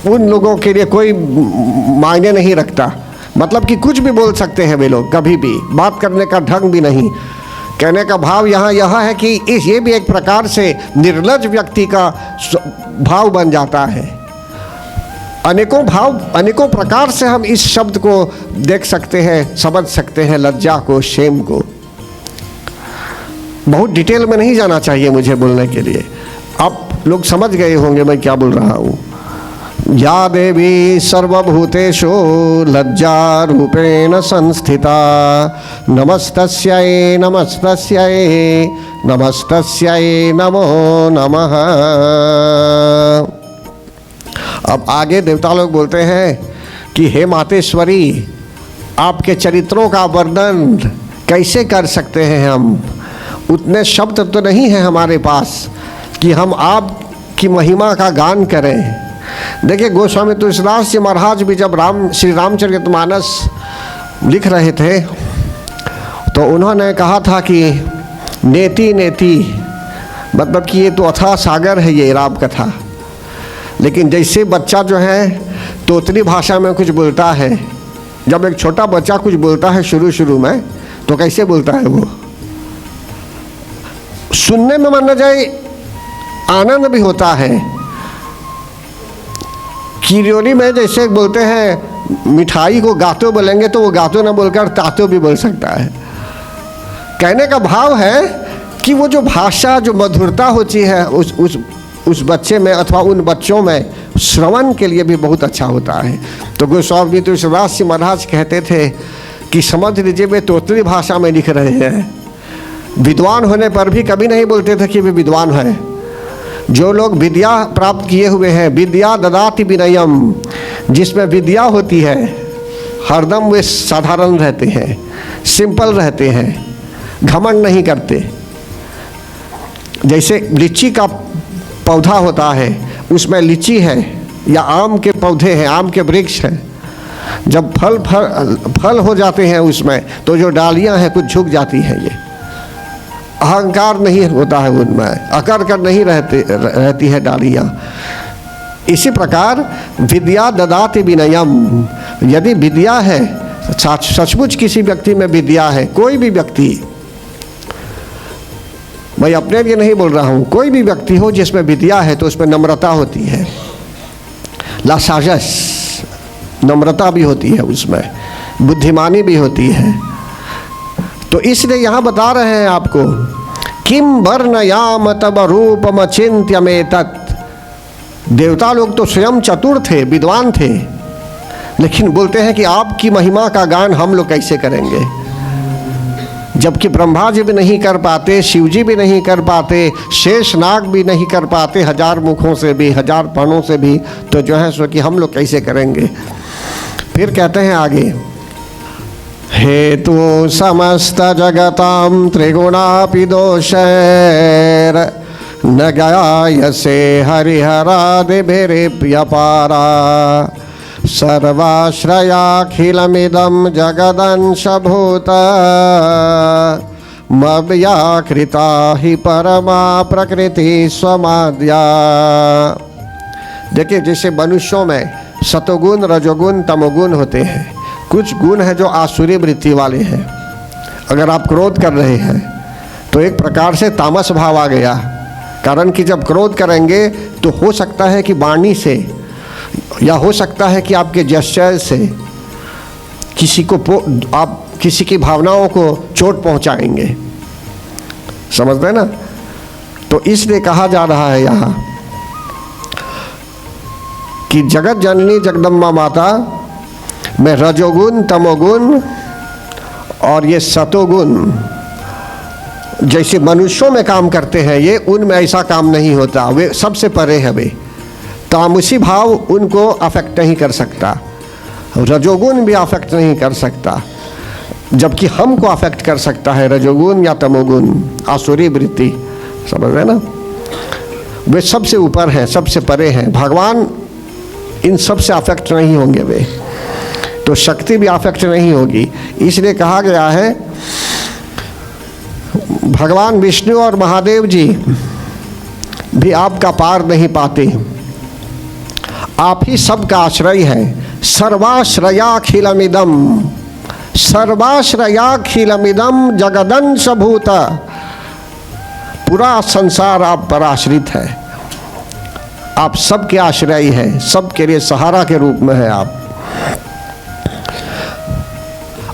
उन लोगों के लिए कोई मायने नहीं रखता। मतलब कि कुछ भी बोल सकते हैं वे लोग, कभी भी बात करने का ढंग भी नहीं। कहने का भाव यहाँ यह है कि ये भी एक प्रकार से निर्लज व्यक्ति का भाव बन जाता है। अनेकों भाव अनेकों प्रकार से हम इस शब्द को देख सकते हैं, समझ सकते हैं, लज्जा को, शेम को। बहुत डिटेल में नहीं जाना चाहिए मुझे बोलने के लिए, आप लोग समझ गए होंगे मैं क्या बोल रहा हूँ। या देवी सर्वभूतेषु लज्जा रूपेण संस्थिता नमस्तस्यै नमस्तस्यै नमस्तस्यै नमो नमः। अब आगे देवता लोग बोलते हैं कि हे मातेश्वरी, आपके चरित्रों का वर्णन कैसे कर सकते हैं हम? उतने शब्द तो नहीं हैं हमारे पास कि हम आपकी महिमा का गान करें। देखिए गोस्वामी तुलसीदास जी महाराज भी जब श्री रामचरितमानस लिख रहे थे तो उन्होंने कहा था कि नेति नेति, मतलब कि ये तो अथाह सागर है ये राम कथा। लेकिन जैसे बच्चा जो है तोतली भाषा में कुछ बोलता है, जब एक छोटा बच्चा कुछ बोलता है शुरू शुरू में तो कैसे बोलता है वो, सुनने में मन न जाए आनंद भी होता है। किरियोली में जैसे बोलते हैं मिठाई को गातो बोलेंगे तो वो गातो न बोलकर तातो भी बोल सकता है। कहने का भाव है कि वो जो भाषा, जो मधुरता होती है उस बच्चे में अथवा उन बच्चों में, श्रवण के लिए भी बहुत अच्छा होता है। तो गोस्वामी तुलसीदास जी महाराज कहते थे कि समझ लीजिए वे तोतली भाषा में लिख रहे हैं। विद्वान होने पर भी कभी नहीं बोलते थे कि वे विद्वान हैं। जो लोग विद्या प्राप्त किए हुए हैं, विद्या ददाति विनयम, जिसमें विद्या होती है, हरदम वे साधारण रहते हैं, सिंपल रहते हैं, घमंड नहीं करते। जैसे लीची का पौधा होता है, उसमें लीची है या आम के पौधे हैं, आम के वृक्ष हैं, जब फल हो जाते हैं उसमें तो जो डालियां हैं कुछ झुक जाती हैं। ये अहंकार नहीं होता है उनमें, अकर कर नहीं रहती है डालियाँ। इसी प्रकार विद्या ददाति विनयम, यदि विद्या है, सचमुच किसी व्यक्ति में विद्या है, कोई भी व्यक्ति, मैं अपने लिए नहीं बोल रहा हूँ, कोई भी व्यक्ति हो जिसमें विद्या है तो उसमें नम्रता होती है, लासाजस, नम्रता भी होती है, उसमें बुद्धिमानी भी होती है। तो इसलिए यहाँ बता रहे हैं आपको, किम वर्णयाम तब रूपम चिंत्य में तत्। देवता लोग तो स्वयं चतुर थे, विद्वान थे, लेकिन बोलते हैं कि आपकी महिमा का गान हम लोग कैसे करेंगे। जबकि ब्रह्मा जी भी नहीं कर पाते, शिव जी भी नहीं कर पाते, शेष नाग भी नहीं कर पाते, 1000 मुखों से भी, 1000 प्राणों से भी, तो जो है सो कि हम लोग कैसे करेंगे। फिर कहते हैं आगे, हेतु समस्त जगतां त्रिगुणापि दोषैर न गायसे हरिहरादिभिरेप्यपारा सर्वाश्रयाखिलमिदं जगदंशभूत मव्याकृता हि परमा प्रकृति स्वमाद्या। देखिए, जैसे मनुष्यों में सतोगुण, रजोगुण, तमोगुण होते हैं। कुछ गुण हैं जो आसुरी वृत्ति वाले हैं। अगर आप क्रोध कर रहे हैं तो एक प्रकार से तामस भाव आ गया, कारण कि जब क्रोध करेंगे तो हो सकता है कि वाणी से, या हो सकता है कि आपके जेस्चर से आप किसी की भावनाओं को चोट पहुंचाएंगे। समझते हैं ना? तो इसलिए कहा जा रहा है यहाँ कि जगत जननी जगदम्बा माता में रजोगुण, तमोगुण और ये सतोगुण जैसे मनुष्यों में काम करते हैं, ये उनमें ऐसा काम नहीं होता। वे सबसे परे है। वे तामसी भाव उनको अफेक्ट नहीं कर सकता, रजोगुण भी अफेक्ट नहीं कर सकता, जबकि हमको अफेक्ट कर सकता है रजोगुण या तमोगुण, आसुरी वृत्ति। समझ रहे ना? वे सबसे ऊपर हैं, सबसे परे हैं। भगवान इन सब से अफेक्ट नहीं होंगे वे, तो शक्ति भी अफेक्ट नहीं होगी। इसलिए कहा गया है भगवान विष्णु और महादेव जी भी आपका पार नहीं पाते, आप ही सबका आश्रय है। सर्वाश्रयाखिलमिदम, सर्वाश्रयाखिलमिदम जगदंशभूत, पूरा संसार आप पर आश्रित है। आप सबके आश्रय हैं, सबके लिए सहारा के रूप में है आप।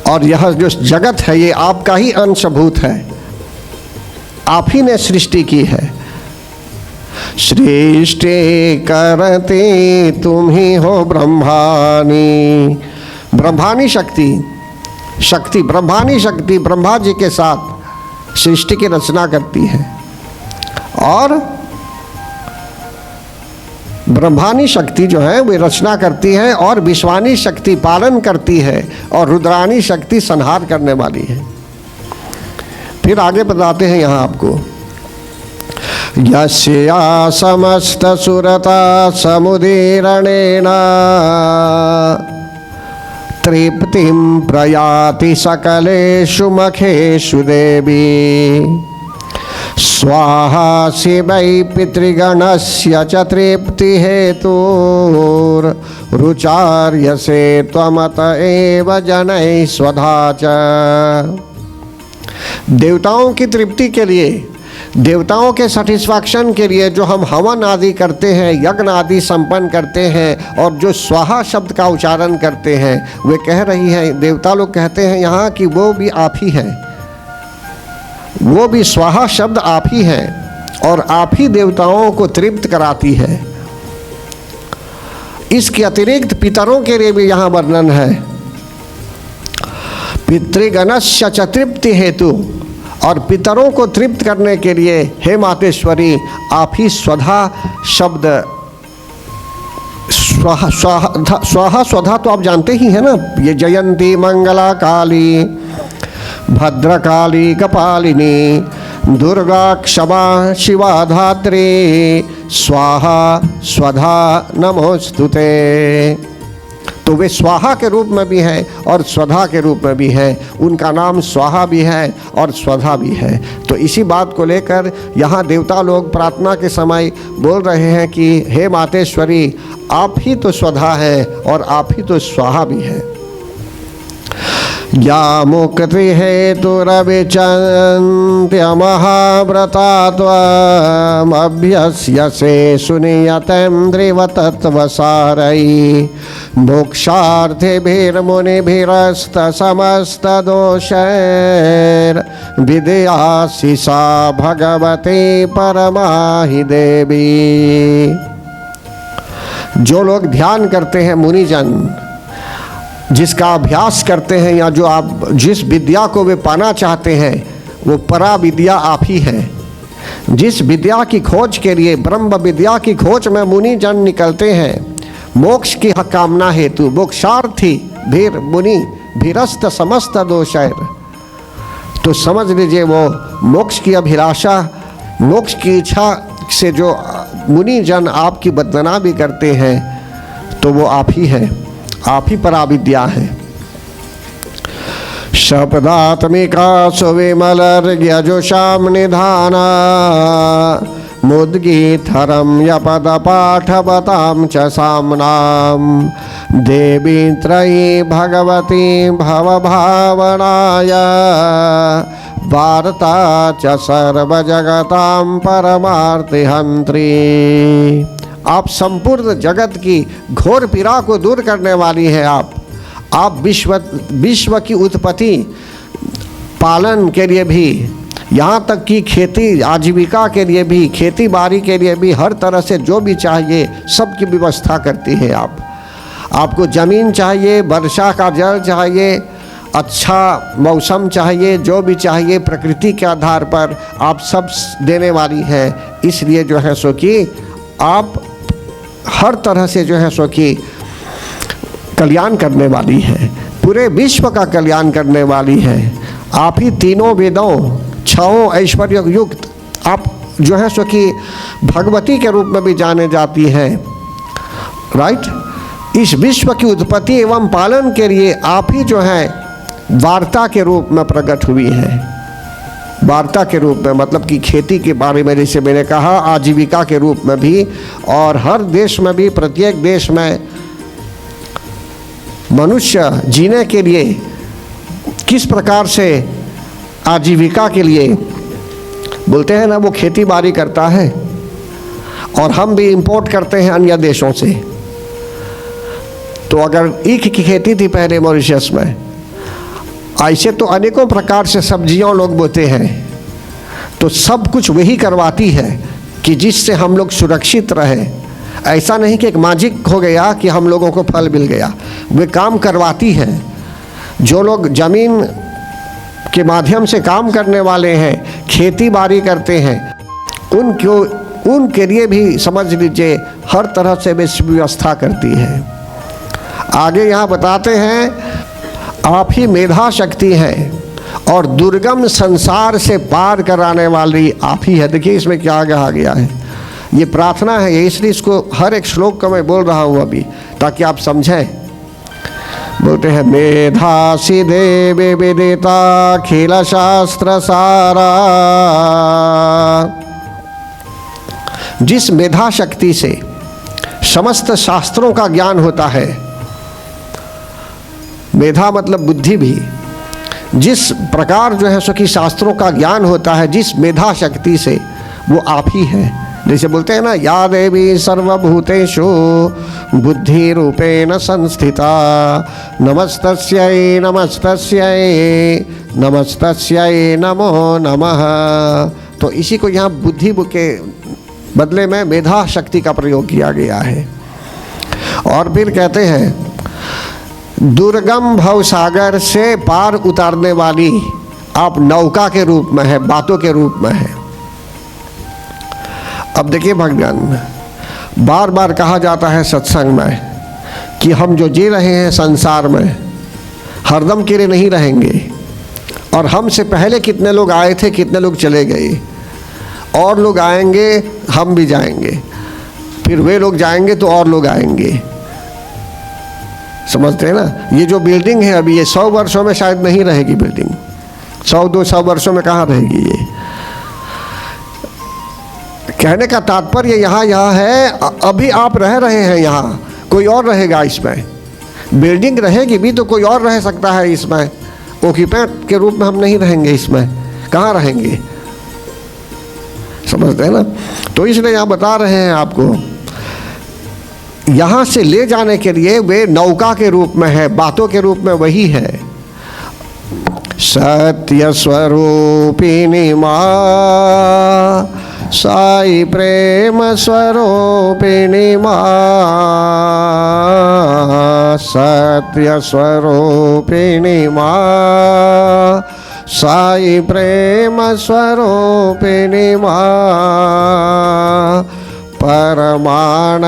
और यह जो जगत है ये आपका ही अंशभूत है, आप ही ने सृष्टि की है। सृष्टि करते तुम ही हो ब्रह्मानी, ब्रह्मानी शक्ति, शक्ति ब्रह्मानी शक्ति ब्रह्मा जी के साथ सृष्टि की रचना करती है, और ब्रह्मानी शक्ति जो है वे रचना करती है, और विश्वानी शक्ति पालन करती है, और रुद्रानी शक्ति संहार करने वाली है। फिर आगे बताते हैं यहाँ आपको, यस्या समस्त सुरता समुदीरणेन तृप्तिं प्रयाति सकलेषु मखेषु देवी स्वाहा शिवै पितृगणस्य च तृप्ति हेतुरुचार्यसे त्वमत एव जनैः स्वधा च। देवताओं की तृप्ति के लिए, देवताओं के सेटिस्फैक्शन के लिए जो हम हवन आदि करते हैं, यज्ञ आदि संपन्न करते हैं, और जो स्वाहा शब्द का उच्चारण करते हैं, वे कह रही हैं, देवता लोग कहते हैं यहाँ कि वो भी आप ही है, वो भी स्वाहा शब्द आप ही है, और आप ही देवताओं को तृप्त कराती है। इसके अतिरिक्त पितरों के लिए भी यहाँ वर्णन है, पितृगणस्य च तृप्ति हेतु, और पितरों को तृप्त करने के लिए हे मातेश्वरी आप ही स्वधा शब्द, स्वाहा स्वधा तो आप जानते ही हैं ना, ये जयंती मंगला काली भद्रकाली कपालिनी दुर्गा क्षमा शिवा धात्री स्वाहा स्वधा नमोस्तुते। तो वे स्वाहा के रूप में भी है और स्वधा के रूप में भी है, उनका नाम स्वाहा भी है और स्वधा भी है। तो इसी बात को लेकर यहाँ देवता लोग प्रार्थना के समय बोल रहे हैं कि हे मातेश्वरी आप ही तो स्वधा है और आप ही तो स्वाहा भी है। या मुक्ति हेतुरविचन्त्य महाव्रता त्वमभ्यस्यसे सुनियतेन्द्रिव तत्त्वसारै मोक्षार्थिभिर्मुनिभिरस्त समस्त दोषैर्विद्यासि सा भगवती परमाहि देवी। जो लोग ध्यान करते हैं मुनिजन, जिसका अभ्यास करते हैं या जो आप जिस विद्या को वे पाना चाहते हैं वो परा विद्या आप ही है। जिस विद्या की खोज के लिए, ब्रह्म विद्या की खोज में मुनि जन निकलते हैं मोक्ष की कामना हेतु, मोक्षार्थी धीर मुनि भीरस्त समस्त दोषैर, तो समझ लीजिए वो मोक्ष की अभिलाषा, मोक्ष की इच्छा से जो मुनि जन आपकी वंदना भी करते हैं तो वो आप ही है, आप ही पराविद्या है। शपदात्मिका सुविमलर्यजुषां निधाना मुद्गीथरं यपद पाठवतां च साम्नां देवी त्रयी भगवती भवभावनाय वार्ता च सर्वजगतां परमार्तिहन्त्री। आप संपूर्ण जगत की घोर पीड़ा को दूर करने वाली हैं। आप विश्व की उत्पत्ति पालन के लिए भी, यहाँ तक कि खेती आजीविका के लिए भी, खेती बाड़ी के लिए भी, हर तरह से जो भी चाहिए सब की व्यवस्था करती है। आपको ज़मीन चाहिए, वर्षा का जल चाहिए, अच्छा मौसम चाहिए, जो भी चाहिए प्रकृति के आधार पर आप सब देने वाली है। इसलिए जो है सो कि आप हर तरह से जो है सो कि कल्याण करने वाली है, पूरे विश्व का कल्याण करने वाली है। आप ही तीनों वेदों, छहों ऐश्वर्य युक्त आप जो है सो कि भगवती के रूप में भी जाने जाती हैं। राइट, इस विश्व की उत्पत्ति एवं पालन के लिए आप ही जो है वार्ता के रूप में प्रकट हुई है। वार्ता के रूप में मतलब कि खेती के बारे में जैसे मैंने कहा, आजीविका के रूप में भी, और हर देश में भी, प्रत्येक देश में मनुष्य जीने के लिए किस प्रकार से आजीविका के लिए बोलते हैं ना, वो खेती बाड़ी करता है और हम भी इंपोर्ट करते हैं अन्य देशों से। तो अगर ईख की खेती थी पहले मॉरिशस में, ऐसे तो अनेकों प्रकार से सब्जियां लोग बोते हैं, तो सब कुछ वही करवाती है कि जिससे हम लोग सुरक्षित रहे। ऐसा नहीं कि एक मैजिक हो गया कि हम लोगों को फल मिल गया, वे काम करवाती है। जो लोग जमीन के माध्यम से काम करने वाले हैं, खेती बाड़ी करते हैं, उनके लिए भी समझ लीजिए हर तरह से व्यवस्था करती है। आगे यहाँ बताते हैं आप ही मेधा शक्ति है और दुर्गम संसार से पार कराने वाली आप ही है। देखिए इसमें क्या कहा गया है, ये प्रार्थना है, ये इसलिए इसको हर एक श्लोक का मैं बोल रहा हूँ अभी ताकि आप समझें। बोलते हैं मेधासी देवी विदिता खिल शास्त्र सारा। जिस मेधा शक्ति से समस्त शास्त्रों का ज्ञान होता है, मेधा मतलब बुद्धि भी, जिस प्रकार जो है सो कि शास्त्रों का ज्ञान होता है, जिस मेधा शक्ति से, वो आप ही है। जैसे बोलते हैं ना, या देवी सर्वभूतेषु बुद्धि रूपेण संस्थिता नमस्तस्यै नमस्तस्यै नमस्तस्यै नमो नमः। तो इसी को यहाँ बुद्धि के बदले में मेधा शक्ति का प्रयोग किया गया है। और फिर कहते हैं दुर्गम भवसागर से पार उतारने वाली आप नौका के रूप में है, बातों के रूप में है। अब देखिए भगवान, बार बार कहा जाता है सत्संग में कि हम जो जी रहे हैं संसार में हरदम के लिए नहीं रहेंगे, और हमसे पहले कितने लोग आए थे, कितने लोग चले गए, और लोग आएंगे, हम भी जाएंगे, फिर वे लोग जाएंगे तो और लोग आएंगे। समझते हैं ना, ये जो बिल्डिंग है अभी, ये 100 वर्षों में शायद नहीं रहेगी बिल्डिंग, 100-200 वर्षों में कहाँ रहेगी ये। कहने का तात्पर्य यहाँ है, अभी आप रह रहे हैं यहाँ, कोई और रहेगा इसमें। बिल्डिंग रहेगी भी तो कोई और रह सकता है इसमें, ऑक्यूपेंट के रूप में हम नहीं रहेंगे इसमें, कहाँ रहेंगे। समझते हैं ना। तो इसलिए यहाँ बता रहे हैं आपको, यहाँ से ले जाने के लिए वे नौका के रूप में है, बातों के रूप में वही है। सत्य स्वरूपिणी माँ, साई प्रेम स्वरूपिणी माँ, सत्य स्वरूपिणी माँ, साई प्रेम स्वरूपिणी माँ, परमानंददायिनी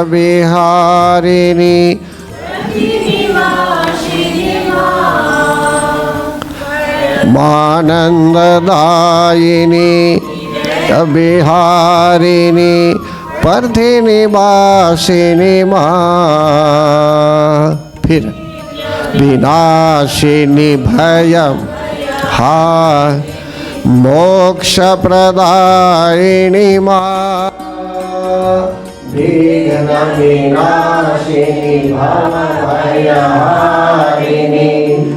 विहारिणी, मानंददायिनी विहारिणी, पार्थिनिवासिनी माँ, फिर विनाशिनी भयम हार, मोक्ष प्रदायिनी माँ, विघ्न विनाशिनी भयहारिणी,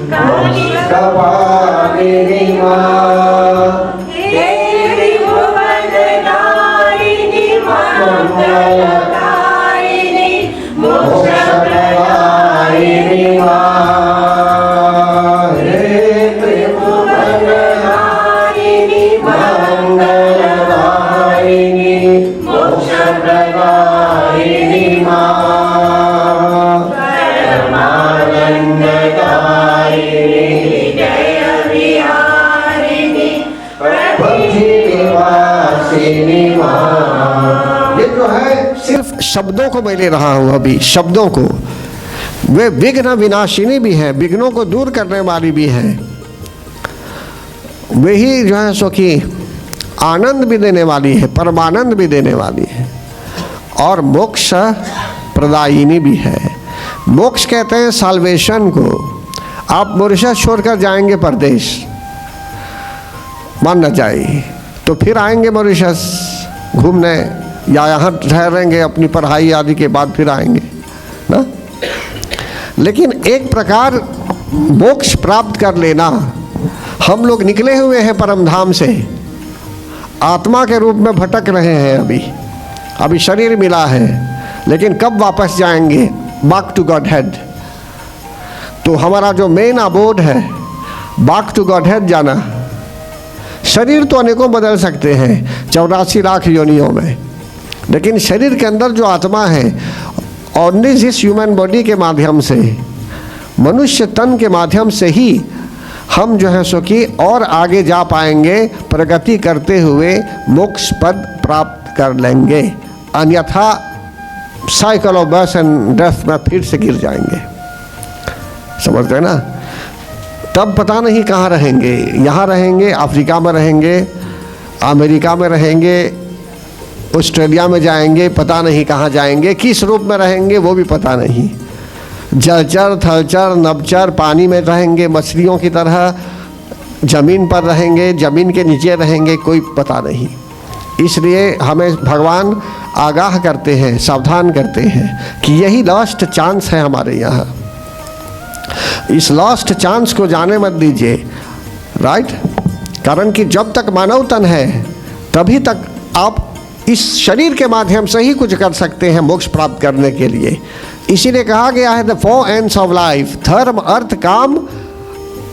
मोक्ष प्रदायिनी माँ, देवी भुवनधारिणी मंगलदायिनी, मोक्ष प्रदायिनी माँ, देवी भुवनधारिणी मंगलदायिनी, मोक्ष प्रदायिनी माँ, परमानंददायिनी जय विहारिणी, पार्थिनिवासिनी माँ। ये जो है सिर्फ शब्दों को मैं ले रहा हूं, अभी शब्दों को। वे विघ्न विनाशिनी भी है, विघ्नों को दूर करने वाली भी है। वे ही जो है सो कि आनंद भी देने वाली है, परमानंद भी देने वाली है, और मोक्ष प्रदायिनी भी है। मोक्ष कहते हैं साल्वेशन को। आप मॉरिशस छोड़कर जाएंगे परदेश, मान न जाए, तो फिर आएंगे मॉरिशस घूमने, या यहाँ ठहरेंगे अपनी पढ़ाई आदि के बाद फिर आएंगे ना। लेकिन एक प्रकार मोक्ष प्राप्त कर लेना, हम लोग निकले हुए हैं परम धाम से, आत्मा के रूप में भटक रहे हैं। अभी शरीर मिला है, लेकिन कब वापस जाएंगे बैक टू गॉड हेड। तो हमारा जो मेन अबोर्ड है बैक टू गॉड हेड जाना। शरीर तो अनेकों बदल सकते हैं 84 लाख योनियों में, लेकिन शरीर के अंदर जो आत्मा है, ओनली इस ह्यूमन बॉडी के माध्यम से, मनुष्य तन के माध्यम से ही हम जो है सो कि और आगे जा पाएंगे, प्रगति करते हुए मोक्ष पद प्राप्त कर लेंगे। अन्यथा cycle of birth and death में फिर से गिर जाएंगे। समझते हैं ना। तब पता नहीं कहाँ रहेंगे, यहाँ रहेंगे, अफ्रीका में रहेंगे, अमेरिका में रहेंगे, ऑस्ट्रेलिया में जाएंगे, पता नहीं कहाँ जाएंगे, किस रूप में रहेंगे वो भी पता नहीं। जलचर, थलचर, नभचर, पानी में रहेंगे मछलियों की तरह, जमीन पर रहेंगे, जमीन के नीचे रहेंगे, कोई पता नहीं। इसलिए हमें भगवान आगाह करते हैं, सावधान करते हैं कि यही लास्ट चांस है हमारे यहाँ। इस लास्ट चांस को जाने मत दीजिए, राइट। कारण कि जब तक मानव तन है तभी तक आप इस शरीर के माध्यम से ही कुछ कर सकते हैं मोक्ष प्राप्त करने के लिए। इसीलिए कहा गया है द 4 एंड्स ऑफ लाइफ, धर्म, अर्थ, काम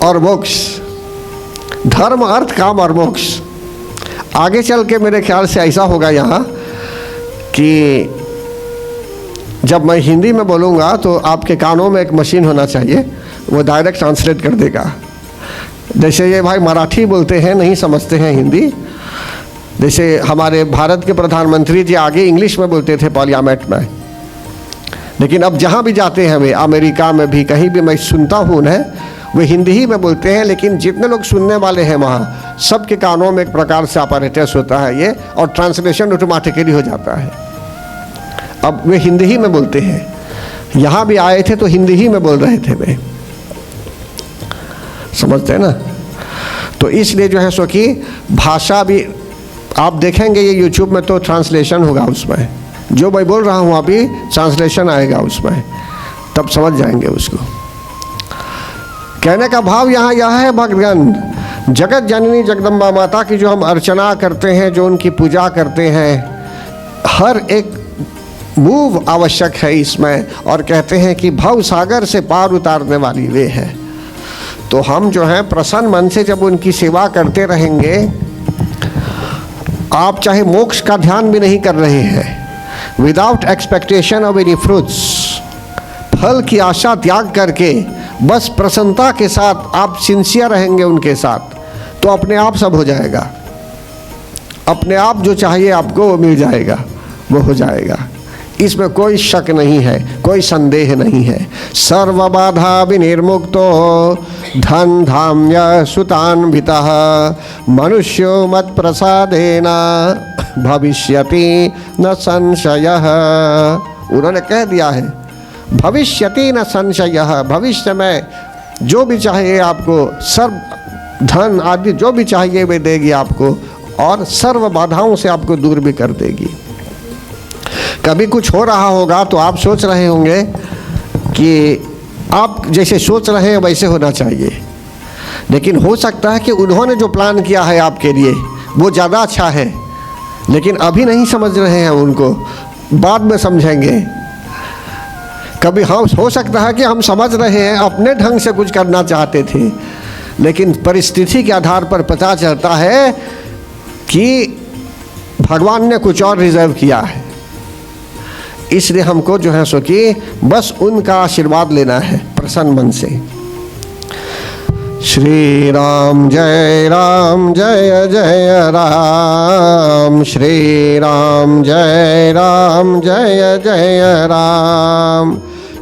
और मोक्ष। धर्म, अर्थ, काम और मोक्ष। आगे चल के मेरे ख्याल से ऐसा होगा यहाँ कि जब मैं हिंदी में बोलूँगा तो आपके कानों में एक मशीन होना चाहिए, वो डायरेक्ट ट्रांसलेट कर देगा। जैसे ये भाई मराठी बोलते हैं, नहीं समझते हैं हिंदी। जैसे हमारे भारत के प्रधानमंत्री जी आगे इंग्लिश में बोलते थे पार्लियामेंट में, लेकिन अब जहाँ भी जाते हैं वे, अमेरिका में भी कहीं भी मैं सुनता हूँ उन्हें, वे हिंदी ही में बोलते हैं। लेकिन जितने लोग सुनने वाले हैं वहाँ सबके कानों में एक प्रकार से ऑपरेटर्स होता है ये, और ट्रांसलेशन ऑटोमेटिकली हो जाता है। अब वे हिंदी ही में बोलते हैं। यहाँ भी आए थे तो हिंदी ही में बोल रहे थे वे, समझते हैं ना। तो इसलिए जो है सो कि भाषा भी आप देखेंगे ये यूट्यूब में तो ट्रांसलेशन होगा उसमें, जो मैं बोल रहा हूँ अभी ट्रांसलेशन आएगा उसमें, तब समझ जाएंगे उसको। कहने का भाव यहाँ यह है भक्तगण, जगत जननी जगदम्बा माता की जो हम अर्चना करते हैं, जो उनकी पूजा करते हैं, हर एक मूव आवश्यक है इसमें, और कहते हैं कि भव सागर से पार उतारने वाली वे है। तो हम जो है प्रसन्न मन से जब उनकी सेवा करते रहेंगे, आप चाहे मोक्ष का ध्यान भी नहीं कर रहे हैं, without expectation of any fruits, फल की आशा त्याग करके बस प्रसन्नता के साथ आप सिंसियर रहेंगे उनके साथ, तो अपने आप सब हो जाएगा। अपने आप जो चाहिए आपको वो मिल जाएगा, वो हो जाएगा। इसमें कोई शक नहीं है, कोई संदेह नहीं है। सर्व बाधा विनिर्मुक्तो धन धाम्य सुतान्वितः मनुष्यो मत प्रसादेन भविष्यति न संशयः। उन्होंने कह दिया है भविष्यति न संशयः, भविष्य में जो भी चाहिए आपको, सर्व धन आदि जो भी चाहिए वे देगी आपको, और सर्व बाधाओं से आपको दूर भी कर देगी। कभी कुछ हो रहा होगा तो आप सोच रहे होंगे कि आप जैसे सोच रहे हैं वैसे होना चाहिए, लेकिन हो सकता है कि उन्होंने जो प्लान किया है आपके लिए वो ज़्यादा अच्छा है, लेकिन अभी नहीं समझ रहे हैं उनको, बाद में समझेंगे। कभी हम हो सकता है कि हम समझ रहे हैं, अपने ढंग से कुछ करना चाहते थे, लेकिन परिस्थिति के आधार पर पता चलता है कि भगवान ने कुछ और रिजर्व किया है। इसलिए हमको जो है सो कि बस उनका आशीर्वाद लेना है प्रसन्न मन से। श्री राम जय जय राम, श्री राम जय जय राम,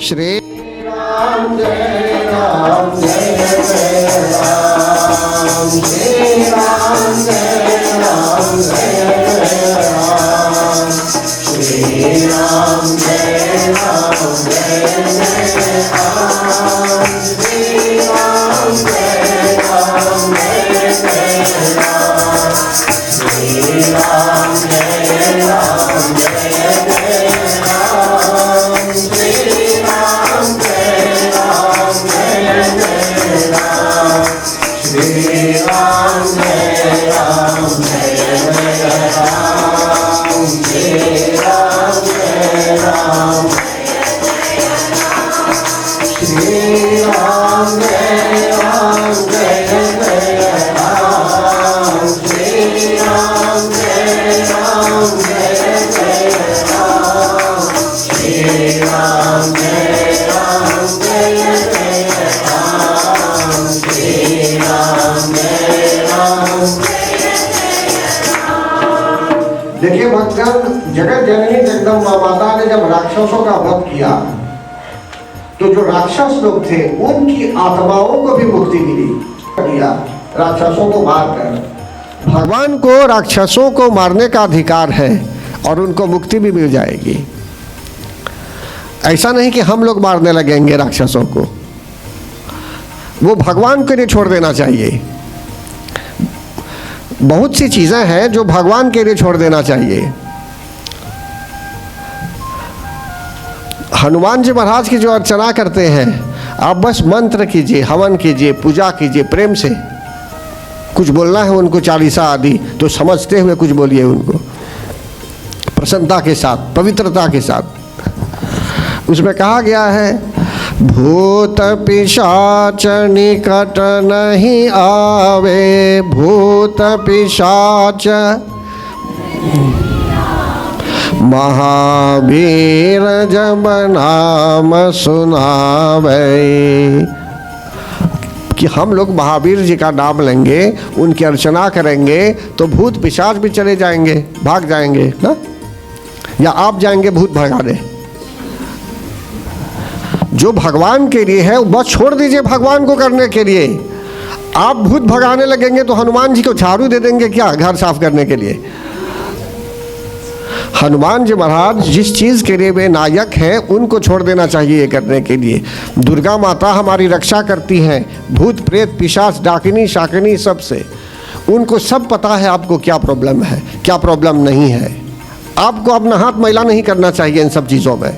श्री राम जय राम, श्री राम जय राम, श्री राम जय राम, श्री राम जय राम, श्री राम जय राम, श्री राम जय राम, श्री राम जय राम, देखिए भक्तगण, जगत जननी जगदम्बा माता ने जब राक्षसों का वध किया तो जो राक्षस लोग थे उनकी आत्माओं को भी मुक्ति मिली। राक्षसों को मारकर भगवान को राक्षसों को मारने का अधिकार है और उनको मुक्ति भी मिल जाएगी। ऐसा नहीं कि हम लोग मारने लगेंगे राक्षसों को, वो भगवान के लिए छोड़ देना चाहिए। बहुत सी चीजें हैं जो भगवान के लिए छोड़ देना चाहिए। हनुमान जी महाराज की जो अर्चना करते हैं, आप बस मंत्र कीजिए, हवन कीजिए, पूजा कीजिए, प्रेम से कुछ बोलना है उनको, चालीसा आदि तो समझते हुए कुछ बोलिए उनको, प्रसन्नता के साथ, पवित्रता के साथ। उसमें कहा गया है भूत पिशाच निकट नहीं आवे, भूत पिशाच महावीर जब नाम सुनावे। कि हम लोग महावीर जी का नाम लेंगे, उनकी अर्चना करेंगे तो भूत पिशाच भी चले जाएंगे, भाग जाएंगे ना, या आप जाएंगे भूत भगाने। जो भगवान के लिए है बस छोड़ दीजिए भगवान को करने के लिए। आप भूत भगाने लगेंगे तो हनुमान जी को झाड़ू दे देंगे क्या घर साफ करने के लिए? हनुमान जी महाराज जिस चीज़ के लिए वे नायक हैं उनको छोड़ देना चाहिए ये करने के लिए। दुर्गा माता हमारी रक्षा करती हैं, भूत प्रेत पिशाच डाकिनी शाकिनी सबसे, उनको सब पता है आपको क्या प्रॉब्लम है क्या प्रॉब्लम नहीं है। आपको अपना हाथ मैला नहीं करना चाहिए इन सब चीज़ों में,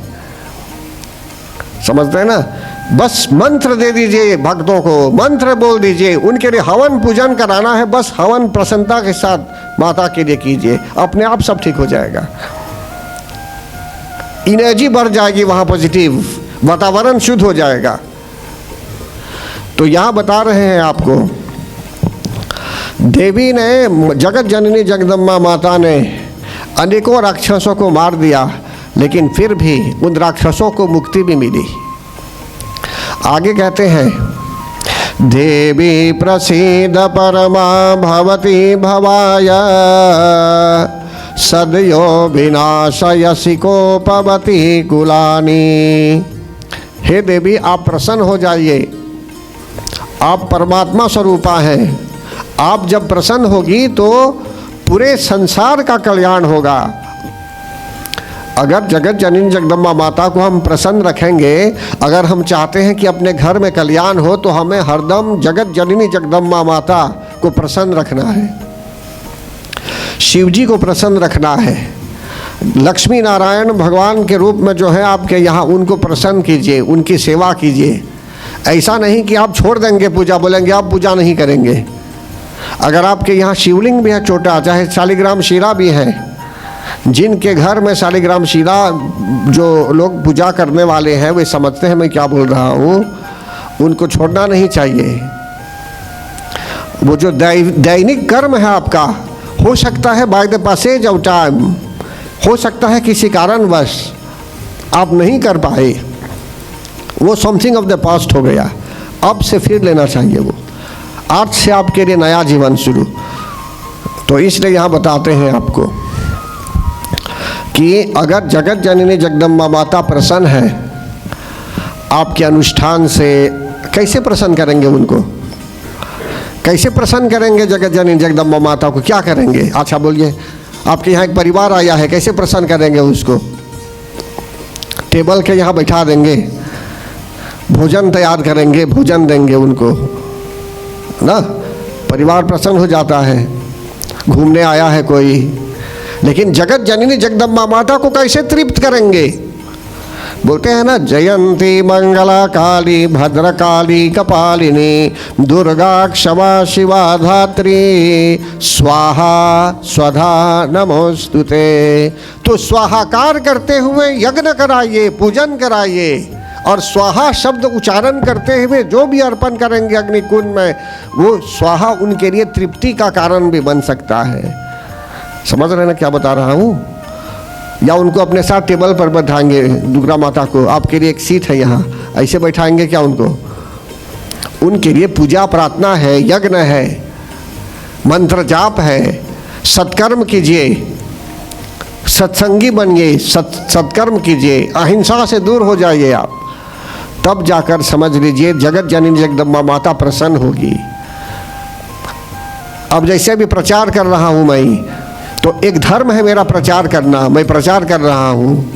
समझते हैं ना। बस मंत्र दे दीजिए भक्तों को, मंत्र बोल दीजिए, उनके लिए हवन पूजन कराना है, बस हवन प्रसन्नता के साथ माता के लिए कीजिए, अपने आप सब ठीक हो जाएगा। एनर्जी बढ़ जाएगी, वहाँ पॉजिटिव वातावरण शुद्ध हो जाएगा। तो यहाँ बता रहे हैं आपको, देवी ने, जगत जननी जगदम्बा माता ने अनेकों राक्षसों को मार दिया, लेकिन फिर भी उन राक्षसों को मुक्ति भी मिली। आगे कहते हैं, देवी प्रसीद परमा भवती भवाय सदयो विनाशयसि कोपवती कुलानी। हे देवी, आप प्रसन्न हो जाइए, आप परमात्मा स्वरूपा हैं। आप जब प्रसन्न होगी तो पूरे संसार का कल्याण होगा। अगर जगत जननी जगदम्बा माता को हम प्रसन्न रखेंगे, अगर हम चाहते हैं कि अपने घर में कल्याण हो, तो हमें हरदम जगत जननी जगदम्बा माता को प्रसन्न रखना है, शिव जी को प्रसन्न रखना है। लक्ष्मी नारायण भगवान के रूप में जो है आपके यहाँ, उनको प्रसन्न कीजिए, उनकी सेवा कीजिए। ऐसा नहीं कि आप छोड़ देंगे पूजा, बोलेंगे आप पूजा नहीं करेंगे। अगर आपके यहाँ शिवलिंग भी है छोटा, चाहे शालिग्राम शिला भी है, जिनके घर में शालिग्राम शिला जो लोग पूजा करने वाले हैं वे समझते हैं मैं क्या बोल रहा हूँ, उनको छोड़ना नहीं चाहिए। वो जो दैनिक कर्म है आपका, हो सकता है by the passage of time, हो सकता है किसी कारणवश आप नहीं कर पाए, वो समथिंग ऑफ द पास्ट हो गया, अब से फिर लेना चाहिए। वो आज से आपके लिए नया जीवन शुरू। तो इसलिए यहाँ बताते हैं आपको कि अगर जगत जननी जगदम्बा माता प्रसन्न है आपके अनुष्ठान से, कैसे प्रसन्न करेंगे उनको, कैसे प्रसन्न करेंगे जगत जननी जगदम्बा माता को, क्या करेंगे? अच्छा बोलिए, आपके यहाँ एक परिवार आया है, कैसे प्रसन्न करेंगे उसको? टेबल के यहाँ बैठा देंगे, भोजन तैयार करेंगे, भोजन देंगे उनको ना, परिवार प्रसन्न हो जाता है। घूमने आया है कोई, लेकिन जगत जननी जगदम्बा माता को कैसे तृप्त करेंगे? बोलते हैं ना, जयंती मंगला काली भद्रकाली कपालिनी दुर्गा क्षमा शिवा धात्री स्वाहा स्वधा नमोस्तुते। तो स्वाहाकार करते हुए यज्ञ कराइए, पूजन कराइए, और स्वाहा शब्द उच्चारण करते हुए जो भी अर्पण करेंगे अग्निकुंड में, वो स्वाहा उनके लिए तृप्ति का कारण भी बन सकता है। समझ रहे ना क्या बता रहा हूँ? या उनको अपने साथ टेबल पर बैठाएंगे, दुर्गा माता को, आपके लिए एक सीट है यहाँ, ऐसे बैठाएंगे क्या उनको? उनके लिए पूजा प्रार्थना है, यज्ञ है, मंत्र जाप है, सत्कर्म कीजिए, सत्संगी बनिए, सत्कर्म कीजिए, अहिंसा से दूर हो जाइए आप, तब जाकर समझ लीजिए जगत जननी जगदम्बा माता प्रसन्न होगी। अब जैसे भी प्रचार कर रहा हूँ मैं, तो एक धर्म है मेरा प्रचार करना, मैं प्रचार कर रहा हूँ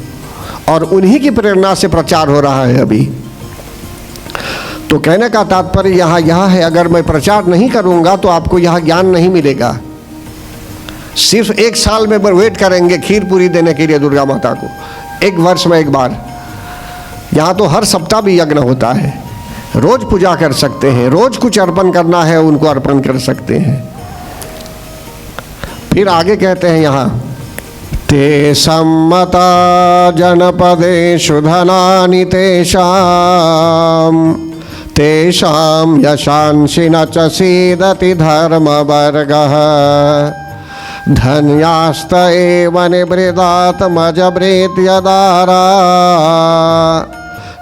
और उन्हीं की प्रेरणा से प्रचार हो रहा है अभी। तो कहने का तात्पर्य यहाँ यह है, अगर मैं प्रचार नहीं करूँगा तो आपको यहाँ ज्ञान नहीं मिलेगा। सिर्फ एक साल में वेट करेंगे खीर पूरी देने के लिए दुर्गा माता को, एक वर्ष में एक बार। यहाँ तो हर सप्ताह भी यज्ञ होता है, रोज पूजा कर सकते हैं, रोज कुछ अर्पण करना है उनको अर्पण कर सकते हैं। फिर आगे कहते हैं यहाँ, ते सम्मता जनपदेषु धनानि तेषां यशांसि न च सीदति धर्मवर्गः धन्यास्त एव निवृदात्मजभृत्यदारा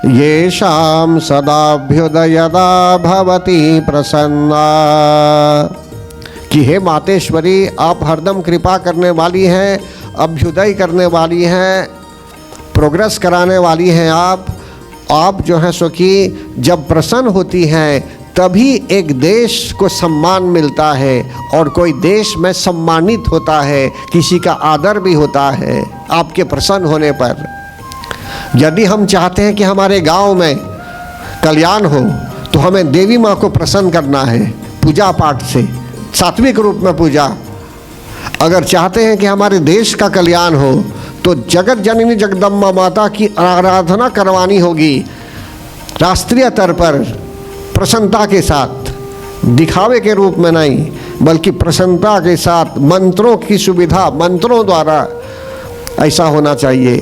येषां सदाभ्युदयदा भवति प्रसन्ना। कि हे मातेश्वरी, आप हरदम कृपा करने वाली हैं, अभ्युदय करने वाली हैं, प्रोग्रेस कराने वाली हैं। आप जो है सो कि जब प्रसन्न होती हैं तभी एक देश को सम्मान मिलता है और कोई देश में सम्मानित होता है, किसी का आदर भी होता है आपके प्रसन्न होने पर। यदि हम चाहते हैं कि हमारे गांव में कल्याण हो तो हमें देवी माँ को प्रसन्न करना है पूजा पाठ से, सात्विक रूप में पूजा। अगर चाहते हैं कि हमारे देश का कल्याण हो तो जगत जननी जगदम्बा माता की आराधना करवानी होगी, राष्ट्रीय स्तर पर प्रसन्नता के साथ, दिखावे के रूप में नहीं बल्कि प्रसन्नता के साथ, मंत्रों की सुविधा, मंत्रों द्वारा ऐसा होना चाहिए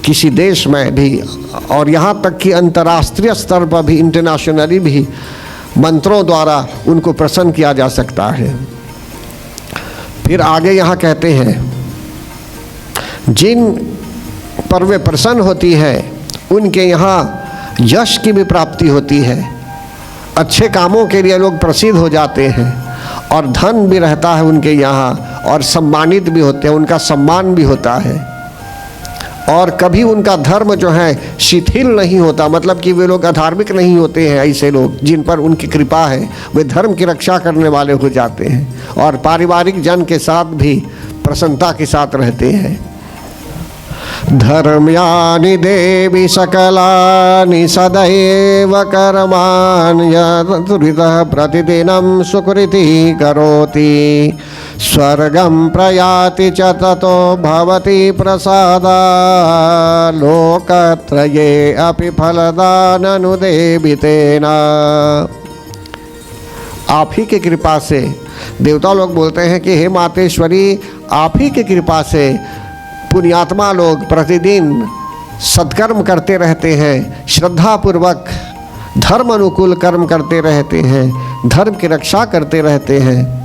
किसी देश में भी, और यहाँ तक कि अंतर्राष्ट्रीय स्तर पर भी, इंटरनेशनली भी मंत्रों द्वारा उनको प्रसन्न किया जा सकता है। फिर आगे यहाँ कहते हैं, जिन पर वे प्रसन्न होती है उनके यहाँ यश की भी प्राप्ति होती है, अच्छे कामों के लिए लोग प्रसिद्ध हो जाते हैं, और धन भी रहता है उनके यहाँ, और सम्मानित भी होते हैं, उनका सम्मान भी होता है, और कभी उनका धर्म जो है शिथिल नहीं होता, मतलब कि वे लोग अधार्मिक नहीं होते हैं। ऐसे लोग जिन पर उनकी कृपा है वे धर्म की रक्षा करने वाले हो जाते हैं, और पारिवारिक जन के साथ भी प्रसन्नता के साथ रहते हैं। धर्म्यानि देवी सकलानि सदैव कर्माणि यदुरितः प्रतिदिनं सुकृति करोति स्वर्गं प्रयाति च ततो भवति प्रसादा लोकत्रये अपि फलदाननुदेवि तेन। आप ही की कृपा से, देवता लोग बोलते हैं कि हे मातेश्वरी, आप ही की कृपा से पुण्यात्मा लोग प्रतिदिन सत्कर्म करते रहते हैं, श्रद्धापूर्वक धर्म अनुकूल कर्म करते रहते हैं, धर्म की रक्षा करते रहते हैं,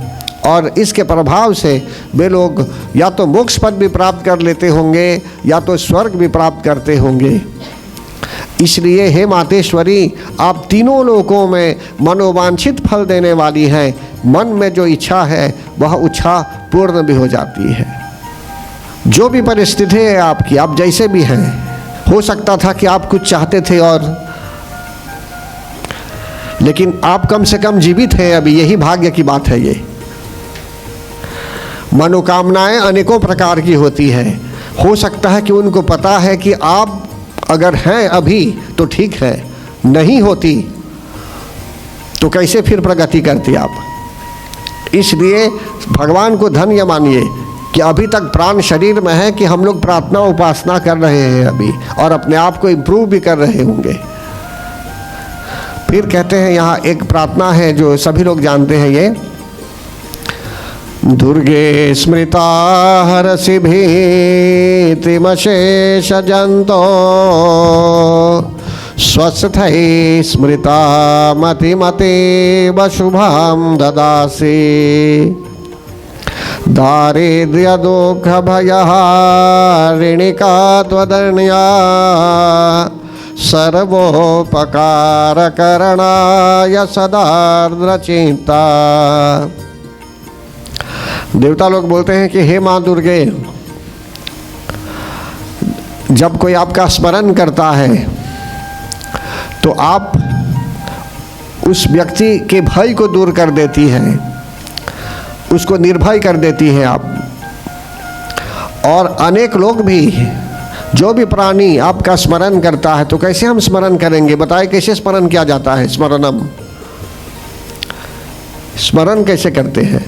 और इसके प्रभाव से वे लोग या तो मोक्ष पद भी प्राप्त कर लेते होंगे या तो स्वर्ग भी प्राप्त करते होंगे। इसलिए हे मातेश्वरी, आप तीनों लोकों में मनोवांछित फल देने वाली हैं। मन में जो इच्छा है वह इच्छा पूर्ण भी हो जाती है। जो भी परिस्थिति है आपकी, आप जैसे भी हैं, हो सकता था कि आप कुछ चाहते थे और, लेकिन आप कम से कम जीवित हैं अभी, यही भाग्य की बात है। ये मनोकामनाएं अनेकों प्रकार की होती हैं। हो सकता है कि उनको पता है कि आप अगर हैं अभी तो ठीक है, नहीं होती तो कैसे फिर प्रगति करती आप। इसलिए भगवान को धन्य मानिए कि अभी तक प्राण शरीर में है, कि हम लोग प्रार्थना उपासना कर रहे हैं अभी, और अपने आप को इम्प्रूव भी कर रहे होंगे। फिर कहते हैं यहाँ एक प्रार्थना है जो सभी लोग जानते हैं, ये दुर्गे स्मृता हरसि भीतिमशेष जंतो स्वस्थै स्मृता मतिमते शुभां ददासि दारिद्र्य दुःख भयहारिणिका त्वदन्या सर्वोपकार करणाय सदार्द्र चिंता। देवता लोग बोलते हैं कि हे माँ दुर्गे, जब कोई आपका स्मरण करता है तो आप उस व्यक्ति के भय को दूर कर देती हैं, उसको निर्भय कर देती हैं आप। और अनेक लोग भी, जो भी प्राणी आपका स्मरण करता है, तो कैसे हम स्मरण करेंगे, बताए कैसे स्मरण किया जाता है। स्मरणम, स्मरण कैसे करते हैं,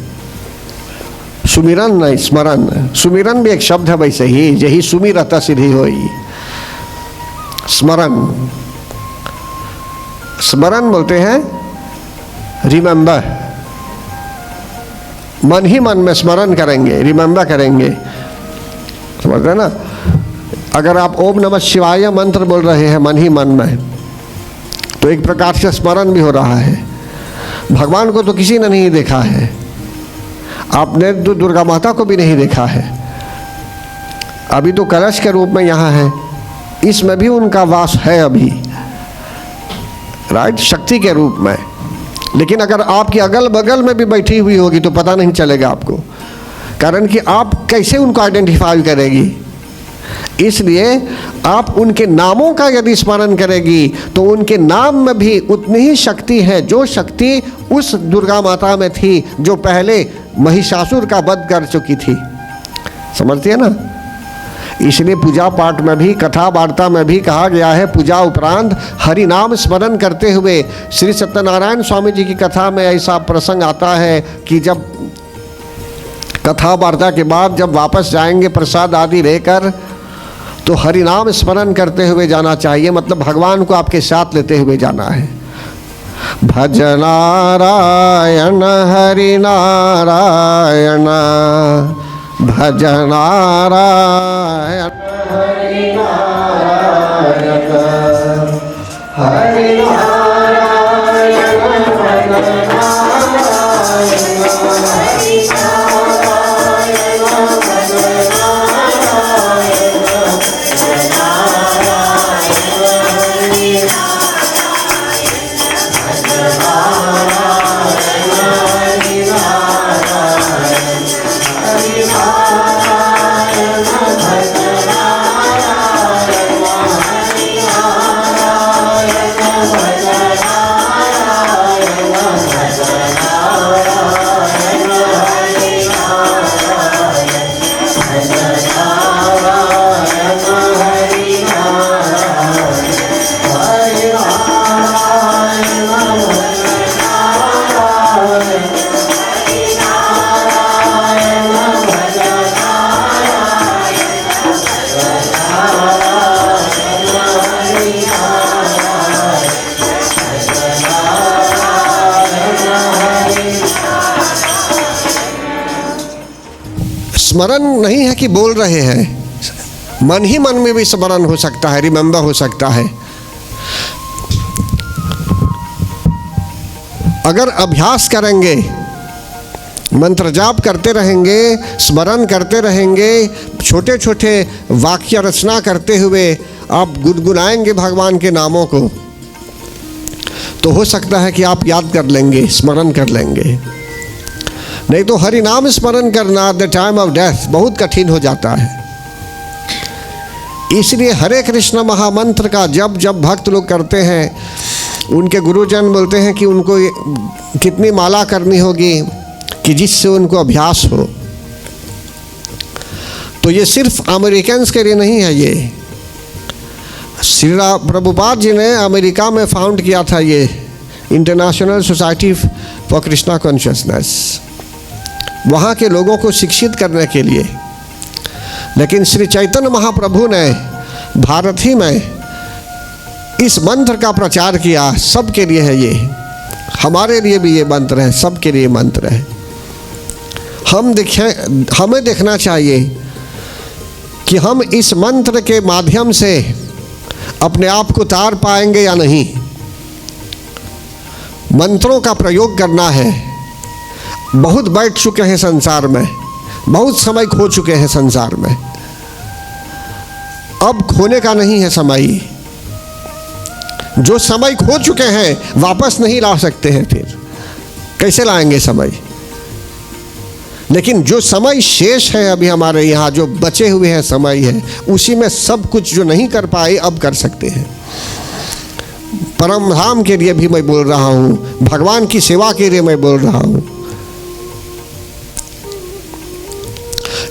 सुमिरन नहीं स्मरण। सुमिरन भी एक शब्द है वैसे ही, यही सुमिरता सिद्धि होई। स्मरण, स्मरण बोलते हैं रिमेंबर, मन ही मन में स्मरण करेंगे, रिमेंबर करेंगे, समझते हैं ना। अगर आप ओम नमः शिवाय मंत्र बोल रहे हैं मन ही मन में, तो एक प्रकार से स्मरण भी हो रहा है। भगवान को तो किसी ने नहीं देखा है, आपने तो दुर्गा माता को भी नहीं देखा है, अभी तो कलश के रूप में यहाँ है, इसमें भी उनका वास है अभी, राइट, शक्ति के रूप में। लेकिन अगर आपकी अगल बगल में भी बैठी हुई होगी तो पता नहीं चलेगा आपको, कारण कि आप कैसे उनको आइडेंटिफाई करेगी। इसलिए आप उनके नामों का यदि स्मरण करेगी तो उनके नाम में भी उतनी ही शक्ति है जो शक्ति उस दुर्गा माता में थी जो पहले महिषासुर का वध कर चुकी थी, समझती है ना। इसलिए पूजा पाठ में भी, कथा वार्ता में भी कहा गया है, पूजा उपरांत हरि नाम स्मरण करते हुए। श्री सत्यनारायण स्वामी जी की कथा में ऐसा प्रसंग आता है कि जब कथा वार्ता के बाद जब वापस जाएंगे प्रसाद आदि लेकर, तो हरि नाम स्मरण करते हुए जाना चाहिए, मतलब भगवान को आपके साथ लेते हुए जाना है। भज नारायण हरि नारायण, भज नारायण हरि नारायण हरि नारायण भज नारायण हरि नारायण भज नारायण स्मरण नहीं है कि बोल रहे हैं, मन ही मन में भी स्मरण हो सकता है, रिमेंबर हो सकता है। अगर अभ्यास करेंगे, मंत्र जाप करते रहेंगे, स्मरण करते रहेंगे, छोटे छोटे वाक्य रचना करते हुए आप गुनगुनाएंगे भगवान के नामों को, तो हो सकता है कि आप याद कर लेंगे, स्मरण कर लेंगे। नहीं तो हरि नाम स्मरण करना द टाइम ऑफ डेथ बहुत कठिन हो जाता है। इसलिए हरे कृष्ण महामंत्र का जब जब भक्त लोग करते हैं, उनके गुरुजन बोलते हैं कि उनको कितनी माला करनी होगी कि जिससे उनको अभ्यास हो। तो ये सिर्फ अमेरिकन्स के लिए नहीं है, ये श्री प्रभुपाद जी ने अमेरिका में फाउंड किया था ये international society for Krishna consciousness, वहाँ के लोगों को शिक्षित करने के लिए। लेकिन श्री चैतन्य महाप्रभु ने भारत ही में इस मंत्र का प्रचार किया। सबके लिए है ये, हमारे लिए भी ये मंत्र है, सबके लिए मंत्र है। हमें देखना चाहिए कि हम इस मंत्र के माध्यम से अपने आप को तार पाएंगे या नहीं। मंत्रों का प्रयोग करना है। बहुत बैठ चुके हैं संसार में, बहुत समय खो चुके हैं संसार में, अब खोने का नहीं है समय। जो समय खो चुके हैं वापस नहीं ला सकते हैं, फिर कैसे लाएंगे समय। लेकिन जो समय शेष है अभी हमारे यहाँ, जो बचे हुए हैं समय है, उसी में सब कुछ जो नहीं कर पाए अब कर सकते हैं। परम धाम के लिए भी मैं बोल रहा हूँ, भगवान की सेवा के लिए मैं बोल रहा हूँ।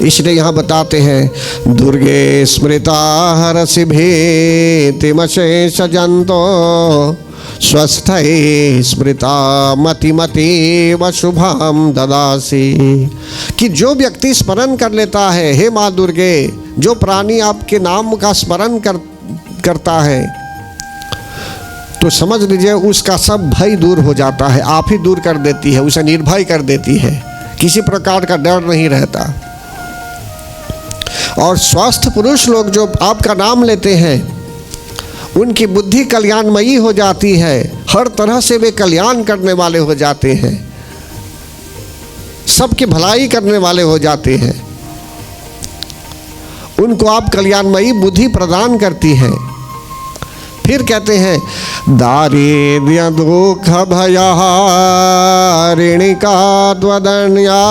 इसलिए यहाँ बताते हैं, दुर्गे स्मृता हरसि भीतिमशेष जंतो स्वस्थये स्मृता मतिमतीव शुभम ददासी। कि जो व्यक्ति स्मरण कर लेता है, हे माँ दुर्गे, जो प्राणी आपके नाम का स्मरण करता है, तो समझ लीजिए उसका सब भय दूर हो जाता है। आप ही दूर कर देती है, उसे निर्भय कर देती है, किसी प्रकार का डर नहीं रहता। और स्वस्थ पुरुष लोग जो आपका नाम लेते हैं, उनकी बुद्धि कल्याणमयी हो जाती है, हर तरह से वे कल्याण करने वाले हो जाते हैं, सबकी भलाई करने वाले हो जाते हैं। उनको आप कल्याणमयी बुद्धि प्रदान करती हैं। फिर कहते हैं, दारिद्र्य दुख भयहारिणिका द्वदन्या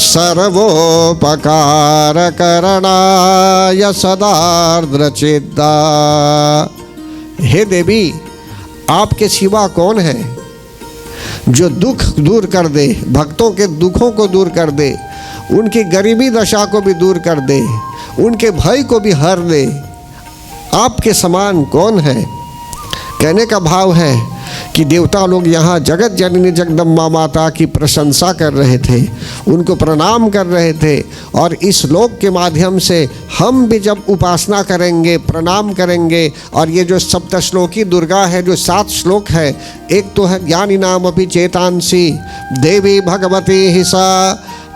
सर्वोपकार करणाय सदार्द्रचित्ता। हे देवी, आपके सिवा कौन है जो दुख दूर कर दे, भक्तों के दुखों को दूर कर दे, उनकी गरीबी दशा को भी दूर कर दे, उनके भय को भी हर दे। आपके समान कौन है। कहने का भाव है कि देवता लोग यहाँ जगत जननी जगदम्बा माता की प्रशंसा कर रहे थे, उनको प्रणाम कर रहे थे। और इस श्लोक के माध्यम से हम भी जब उपासना करेंगे, प्रणाम करेंगे, और ये जो सप्तश्लोकी दुर्गा है, जो 7 श्लोक है, एक तो है ज्ञानी नाम अपि चेतांसी देवी भगवती ही सा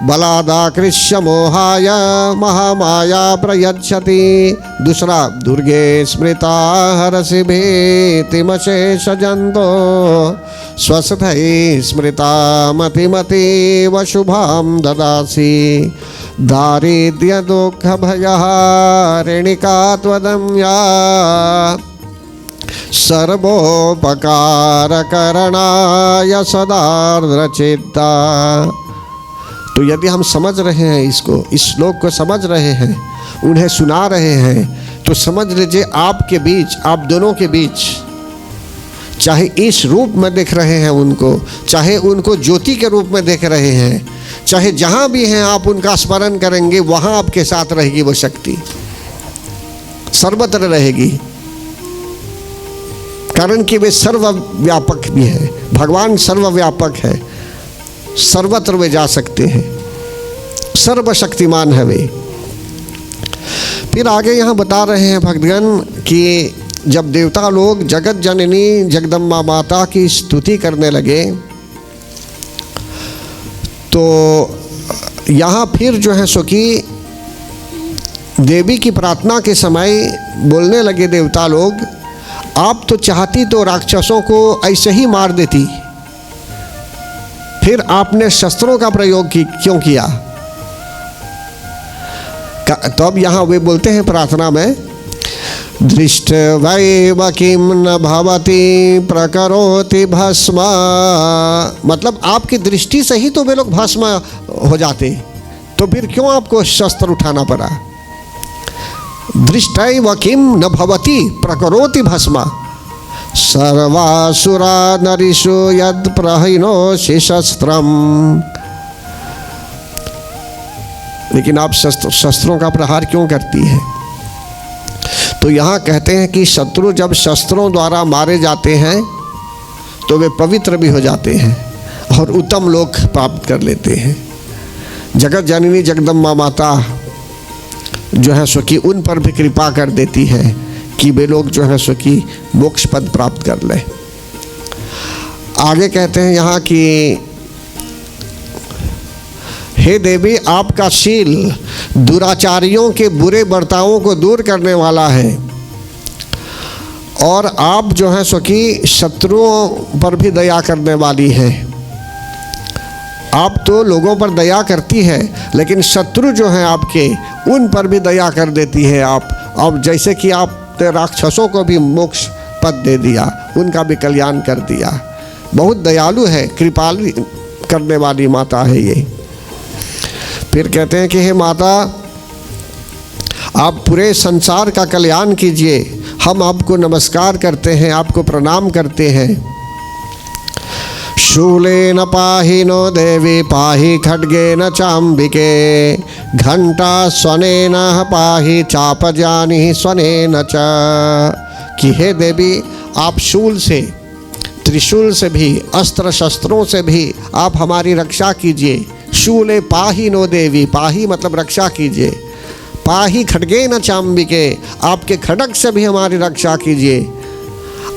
बलादाकृष्य मोहाय महामाया प्रयच्छति। दूसरा, दुर्गे स्मृता हरसि भीतिमशेष जंतो स्वस्थै स्मृता मतिमतीव शुभां ददासि। दारिद्र्य दुःख भयहारिणिका त्वदम्या सर्वोपकार करणाय सदार्द्रचित्ता। तो यदि हम समझ रहे हैं इसको, इस श्लोक को समझ रहे हैं, उन्हें सुना रहे हैं, तो समझ लीजिए आपके बीच, आप दोनों के बीच, चाहे इस रूप में देख रहे हैं उनको, चाहे उनको ज्योति के रूप में देख रहे हैं, चाहे जहाँ भी हैं आप उनका स्मरण करेंगे, वहाँ आपके साथ रहेगी वो शक्ति, सर्वत्र रहेगी। कारण कि वे सर्वव्यापक भी है, भगवान सर्वव्यापक है, सर्वत्र वे जा सकते हैं, सर्वशक्तिमान है वे। फिर आगे यहाँ बता रहे हैं भक्तगण कि जब देवता लोग जगत जननी जगदम्बा माता की स्तुति करने लगे, तो यहाँ फिर जो है सो कि देवी की प्रार्थना के समय बोलने लगे देवता लोग, आप तो चाहती तो राक्षसों को ऐसे ही मार देती, फिर आपने शस्त्रों का प्रयोग क्यों किया? तो अब यहाँ वे बोलते हैं प्रार्थना में, दृष्ट्वैव किं न भवति प्रकरोति भस्म, मतलब आपकी दृष्टि से ही तो वे लोग भस्म हो जाते, तो फिर क्यों आपको शस्त्र उठाना पड़ा? दृष्टैव किं न भवति प्रकरोति भस्म सर्वासुरा नरिषु यद प्रहिनोषि शस्त्रम। लेकिन आप शस्त्रों का प्रहार क्यों करती है? तो यहाँ कहते हैं कि शत्रु जब शस्त्रों द्वारा मारे जाते हैं तो वे पवित्र भी हो जाते हैं और उत्तम लोक प्राप्त कर लेते हैं। जगत जननी जगदम्बा माता जो है सो कि उन पर भी कृपा कर देती है कि वे लोग जो है सो कि मोक्ष पद प्राप्त कर ले। आगे कहते हैं यहाँ कि हे देवी, आपका शील दुराचारियों के बुरे बर्तावों को दूर करने वाला है, और आप जो है सो कि शत्रुओं पर भी दया करने वाली है। आप तो लोगों पर दया करती है, लेकिन शत्रु जो हैं आपके, उन पर भी दया कर देती है आप। अब जैसे कि आपने राक्षसों को भी मोक्ष पद दे दिया, उनका भी कल्याण कर दिया। बहुत दयालु है, कृपालु करने वाली माता है ये। फिर कहते हैं कि हे माता, आप पूरे संसार का कल्याण कीजिए, हम आपको नमस्कार करते हैं, आपको प्रणाम करते हैं। शूलेन पाहि नो देवी पाहि खड्गेन चाम्बिके घंटा स्वनेन पाहि चापजानि स्वनेन च। कि हे देवी, आप शूल से, त्रिशूल से भी, अस्त्र शस्त्रों से भी आप हमारी रक्षा कीजिए। शूले पाहि नो देवी, पाहि मतलब रक्षा कीजिए। पाहि खड्गेन चाम्बिके, आपके खड्ग से भी हमारी रक्षा कीजिए।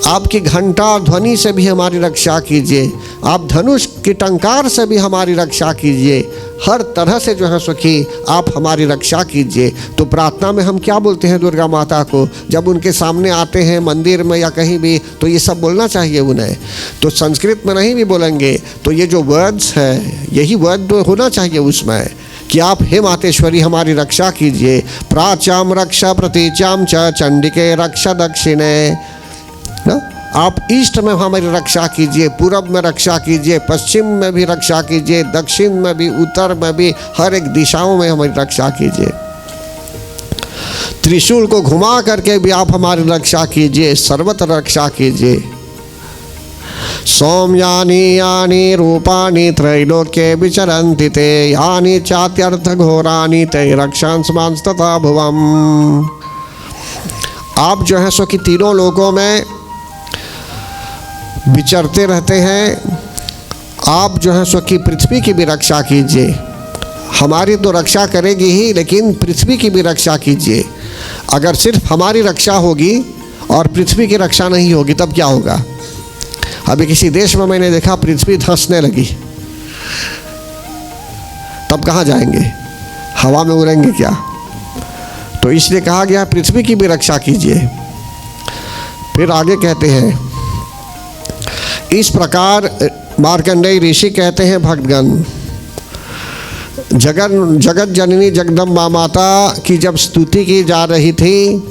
आपकी घंटा ध्वनि से भी हमारी रक्षा कीजिए। आप धनुष की टंकार से भी हमारी रक्षा कीजिए। हर तरह से जो है सुखी आप हमारी रक्षा कीजिए। तो प्रार्थना में हम क्या बोलते हैं दुर्गा माता को? जब उनके सामने आते हैं मंदिर में या कहीं भी, तो ये सब बोलना चाहिए उन्हें। तो संस्कृत में नहीं भी बोलेंगे तो ये जो वर्ड्स है, यही वर्ड होना चाहिए उसमें कि आप हे मातेश्वरी हमारी रक्षा कीजिए। प्राच्याम रक्षा प्रतीचाम च चंडिके रक्षा दक्षिणे ना, आप ईस्ट में हमारी रक्षा कीजिए, पूरब में रक्षा कीजिए, पश्चिम में भी रक्षा कीजिए, दक्षिण में भी, उत्तर में भी, हर एक दिशाओं में हमारी रक्षा कीजिए। त्रिशूल को घुमा करके भी आप हमारी रक्षा कीजिए, सर्वत्र रक्षा कीजिए। सौम्यानि यानि रूपाणि त्रैलोक्ये विचरन्ति ते यानि चात्यर्थ घोराणि ते रक्षांस्मांस्तथा भुवम्। आप जो है सो कि तीनों लोकों में विचरते रहते हैं। आप जो है सो कि पृथ्वी की भी रक्षा कीजिए। हमारी तो रक्षा करेगी ही, लेकिन पृथ्वी की भी रक्षा कीजिए। अगर सिर्फ हमारी रक्षा होगी और पृथ्वी की रक्षा नहीं होगी तब क्या होगा? अभी किसी देश में मैंने देखा पृथ्वी धंसने लगी, तब कहाँ जाएंगे? हवा में उड़ेंगे क्या? तो इसलिए कहा गया पृथ्वी की भी रक्षा कीजिए। फिर आगे कहते हैं, इस प्रकार मार्कंडेय ऋषि कहते हैं, भक्तगण, जगत जननी जगदम्बा माता की जब स्तुति की जा रही थी,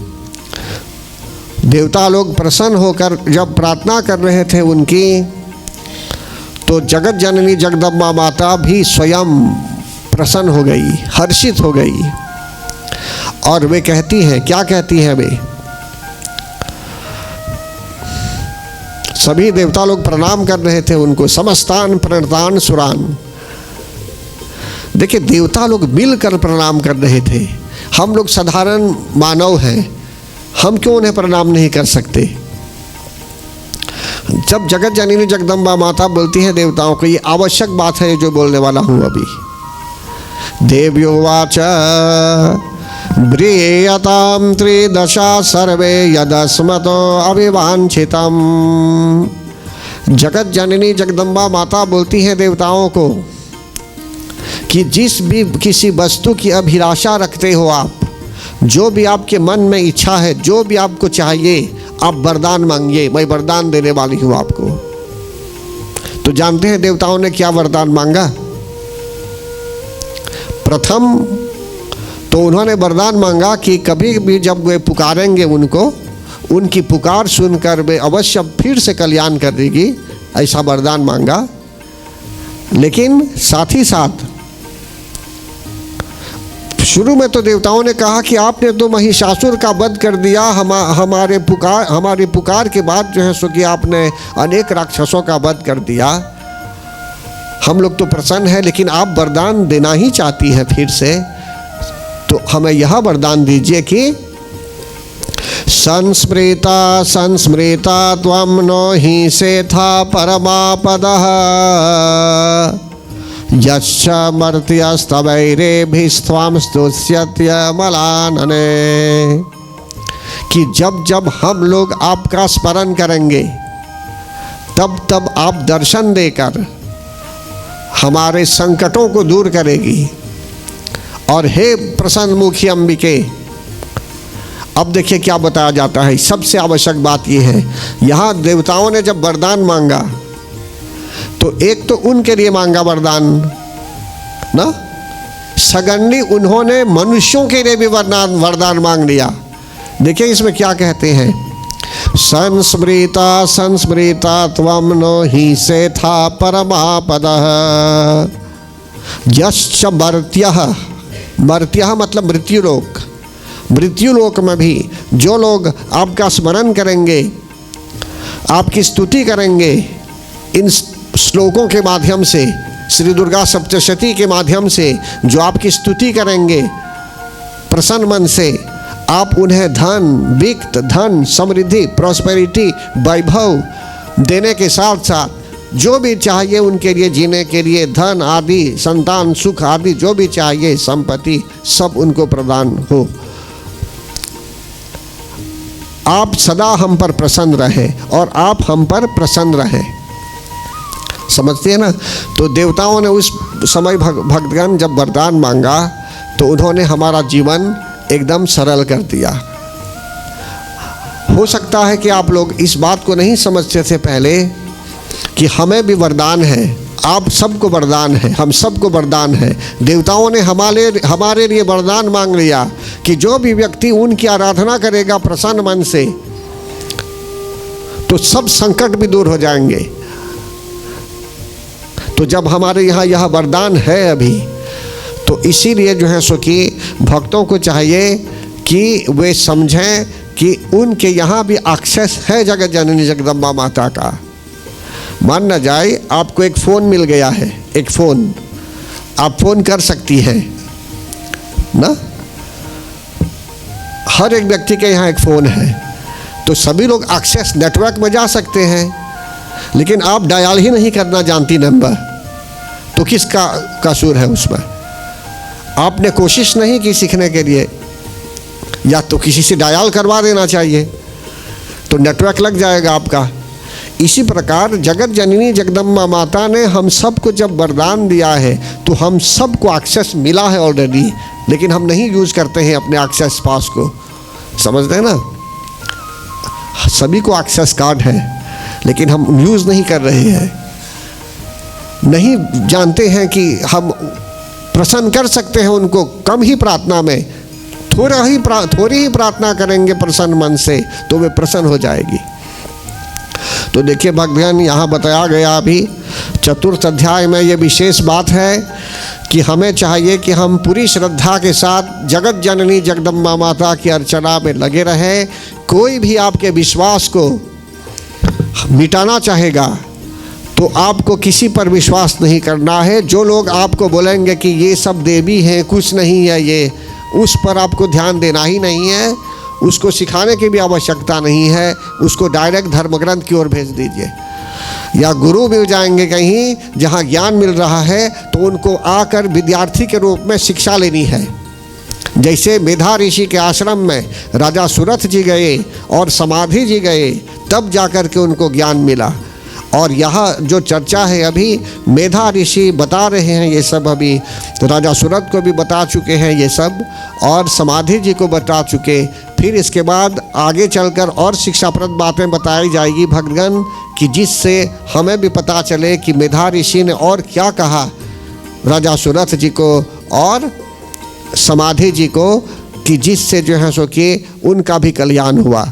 देवता लोग प्रसन्न होकर जब प्रार्थना कर रहे थे उनकी, तो जगत जननी जगदम्बा माता भी स्वयं प्रसन्न हो गई, हर्षित हो गई। और वे कहती हैं, क्या कहती हैं वे? सभी देवता लोग प्रणाम कर रहे थे उनको, समस्तान प्रणतान सुरान। देखिए, देवता लोग मिलकर प्रणाम कर रहे थे। हम लोग साधारण मानव हैं, हम क्यों उन्हें प्रणाम नहीं कर सकते? जब जगत जननी जगदम्बा माता बोलती है देवताओं को, ये आवश्यक बात है जो बोलने वाला हूँ अभी। देव्योवाच ब्रियताम त्रिदशा सर्वे यदस्मतो अभिवांछितम। जगत जननी जगदम्बा माता बोलती है देवताओं को कि जिस भी किसी वस्तु की अभिलाषा रखते हो आप, जो भी आपके मन में इच्छा है, जो भी आपको चाहिए, आप वरदान मांगिए, मैं वरदान देने वाली हूँ आपको। तो जानते हैं देवताओं ने क्या वरदान मांगा? प्रथम तो उन्होंने वरदान मांगा कि कभी भी जब वे पुकारेंगे उनको, उनकी पुकार सुनकर वे अवश्य फिर से कल्याण कर देगी, ऐसा वरदान मांगा। लेकिन साथ ही साथ शुरू में तो देवताओं ने कहा कि आपने तो महिषासुर का वध कर दिया, हमारी पुकार के बाद जो है सो कि आपने अनेक राक्षसों का वध कर दिया, हम लोग तो प्रसन्न हैं, लेकिन आप वरदान देना ही चाहती हैं फिर से, तो हमें यह वरदान दीजिए कि संस्मृता संस्मृता त्वं नो हि सेथा परमापदः यच्च मर्त्यस्तवैरेभिस्त्वां स्तुष्यत्यमलानने। कि जब जब हम लोग आपका स्मरण करेंगे, तब तब आप दर्शन देकर हमारे संकटों को दूर करेगी। और हे प्रसन्नमुखी अंबिके, अब देखिए क्या बताया जाता है। सबसे आवश्यक बात यह है, यहाँ देवताओं ने जब वरदान मांगा तो एक तो उनके लिए मांगा वरदान ना, सगंडी उन्होंने मनुष्यों के लिए भी वरदान मांग लिया। देखिए इसमें क्या कहते हैं, संस्मृता संस्मृता त्वं नो हि सेथा परमापदः यश्च मर्त्यः। मर्त्यः मतलब मृत्युलोक। मृत्युलोक में भी जो लोग आपका स्मरण करेंगे, आपकी स्तुति करेंगे, इन श्लोकों के माध्यम से, श्री दुर्गा सप्तशती के माध्यम से जो आपकी स्तुति करेंगे प्रसन्न मन से, आप उन्हें धन, वित्त, धन, समृद्धि, प्रॉस्पेरिटी, वैभव देने के साथ साथ जो भी चाहिए उनके लिए, जीने के लिए धन आदि, संतान सुख आदि जो भी चाहिए, संपत्ति, सब उनको प्रदान हो। आप सदा हम पर प्रसन्न रहे और आप हम पर प्रसन्न रहे। समझते हैं ना? तो देवताओं ने उस समय भक्तगण जब वरदान मांगा तो उन्होंने हमारा जीवन एकदम सरल कर दिया। हो सकता है कि आप लोग इस बात को नहीं समझते थे पहले कि हमें भी वरदान है, आप सबको वरदान है, हम सबको वरदान है। देवताओं ने हमारे लिए वरदान मांग लिया कि जो भी व्यक्ति उनकी आराधना करेगा प्रसन्न मन से, तो सब संकट भी दूर हो जाएंगे। तो जब हमारे यहाँ यह वरदान है अभी, तो इसीलिए जो है सो कि भक्तों को चाहिए कि वे समझें कि उनके यहाँ भी एक्सेस है जगत जननी जगदम्बा माता का। मान ना जाए आपको एक फ़ोन मिल गया है, एक फ़ोन आप फ़ोन कर सकती हैं ना, हर एक व्यक्ति के यहाँ एक फ़ोन है, तो सभी लोग एक्सेस नेटवर्क में जा सकते हैं, लेकिन आप डायल ही नहीं करना जानती नंबर, तो किसका कसूर है उसमें? आपने कोशिश नहीं की सीखने के लिए, या तो किसी से डायल करवा देना चाहिए, तो नेटवर्क लग जाएगा आपका। इसी प्रकार जगत जननी जगदम्बा माता ने हम सबको जब वरदान दिया है तो हम सबको एक्सेस मिला है ऑलरेडी, लेकिन हम नहीं यूज़ करते हैं अपने एक्सेस पास को। समझते हैं ना, सभी को एक्सेस कार्ड है लेकिन हम यूज़ नहीं कर रहे हैं। नहीं जानते हैं कि हम प्रसन्न कर सकते हैं उनको कम ही प्रार्थना में, थोड़ी ही प्रार्थना करेंगे प्रसन्न मन से तो वे प्रसन्न हो जाएगी। तो देखिए भक्तगण, यहाँ बताया गया अभी चतुर्थ अध्याय में ये विशेष बात है कि हमें चाहिए कि हम पूरी श्रद्धा के साथ जगत जननी जगदम्बा माता की अर्चना में लगे रहें। कोई भी आपके विश्वास को मिटाना चाहेगा तो आपको किसी पर विश्वास नहीं करना है। जो लोग आपको बोलेंगे कि ये सब देवी हैं, कुछ नहीं है ये, उस पर आपको ध्यान देना ही नहीं है, उसको सिखाने की भी आवश्यकता नहीं है। उसको डायरेक्ट धर्मग्रंथ की ओर भेज दीजिए। या गुरु मिल जाएंगे कहीं जहाँ ज्ञान मिल रहा है तो उनको आकर विद्यार्थी के रूप में शिक्षा लेनी है। जैसे मेधा ऋषि के आश्रम में राजा सुरथ जी गए और समाधि जी गए, तब जाकर के उनको ज्ञान मिला। और यहाँ जो चर्चा है अभी, मेधा ऋषि बता रहे हैं ये सब, अभी तो राजा सुरथ को भी बता चुके हैं ये सब और समाधि जी को बता चुके। फिर इसके बाद आगे चलकर और शिक्षाप्रद बातें बताई जाएगी भक्तगण, कि जिससे हमें भी पता चले कि मेधा ऋषि ने और क्या कहा राजा सुरथ जी को और समाधि जी को, कि जिससे जो है सो कि उनका भी कल्याण हुआ।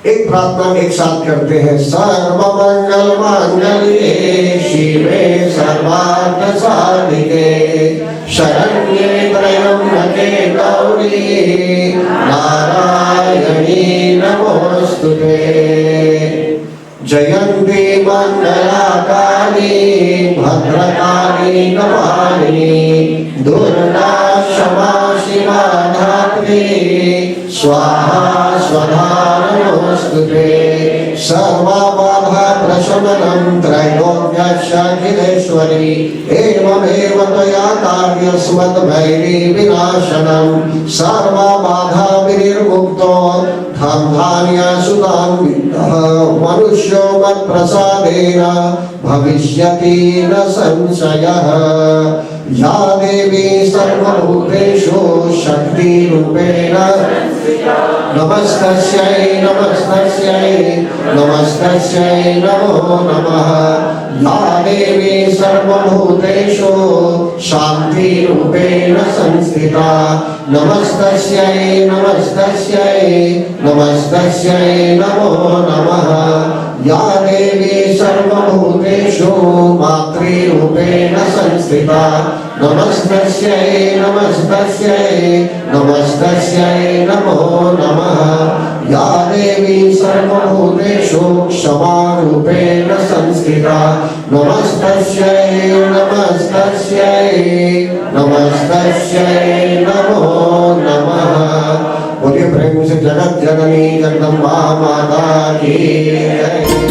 एक प्रार्थना एक साथ करते हैं। सर्वमंगल मांगल्ये शिवे सर्वार्थ साधिके शरण्ये त्र्यंबके गौरी नारायणी नमोस्तुते। जयंती मंगलाकाली भद्रकाली कपालिनी दुर्गा क्षमा शिवा धात्री स्वाहा स्वधा नमोस्तुते। सर्वबाधा प्रशमनं त्रैलोक्य सर्वज्ञाखिलेश्वरी एवमेव त्वया कार्यस्मद्भैरी विनाशनम् सर्वबाधा विनिर्मुक्तो धान्यासुतान्वितः मनुष्यो मत्प्रसादेन भविष्यति न संशयः या देवी सर्वभूतेषु शक्तिरूपेण नमस्तस्यै नमस्तस्यै नमस्तस्यै नमो नमः या देवी सर्वभूतेषु शान्तिरूपेण संस्थिता नमस्तस्यै नमस्तस्यै नमस्तस्यै नमो नमः या देवी सर्वभूतेषु मातृरूपेण संस्थिता नमस्तस्यै नमस्तस्यै नमस्तस्यै नमो नमः या देवी सर्वभूतेषु क्षमारूपेण संस्थिता नमस्तस्यै नमस्तस्यै नमस्तस्यै नमो नमः। बोलिए प्रेम से जगत जननी जगदम्बा माता की जय।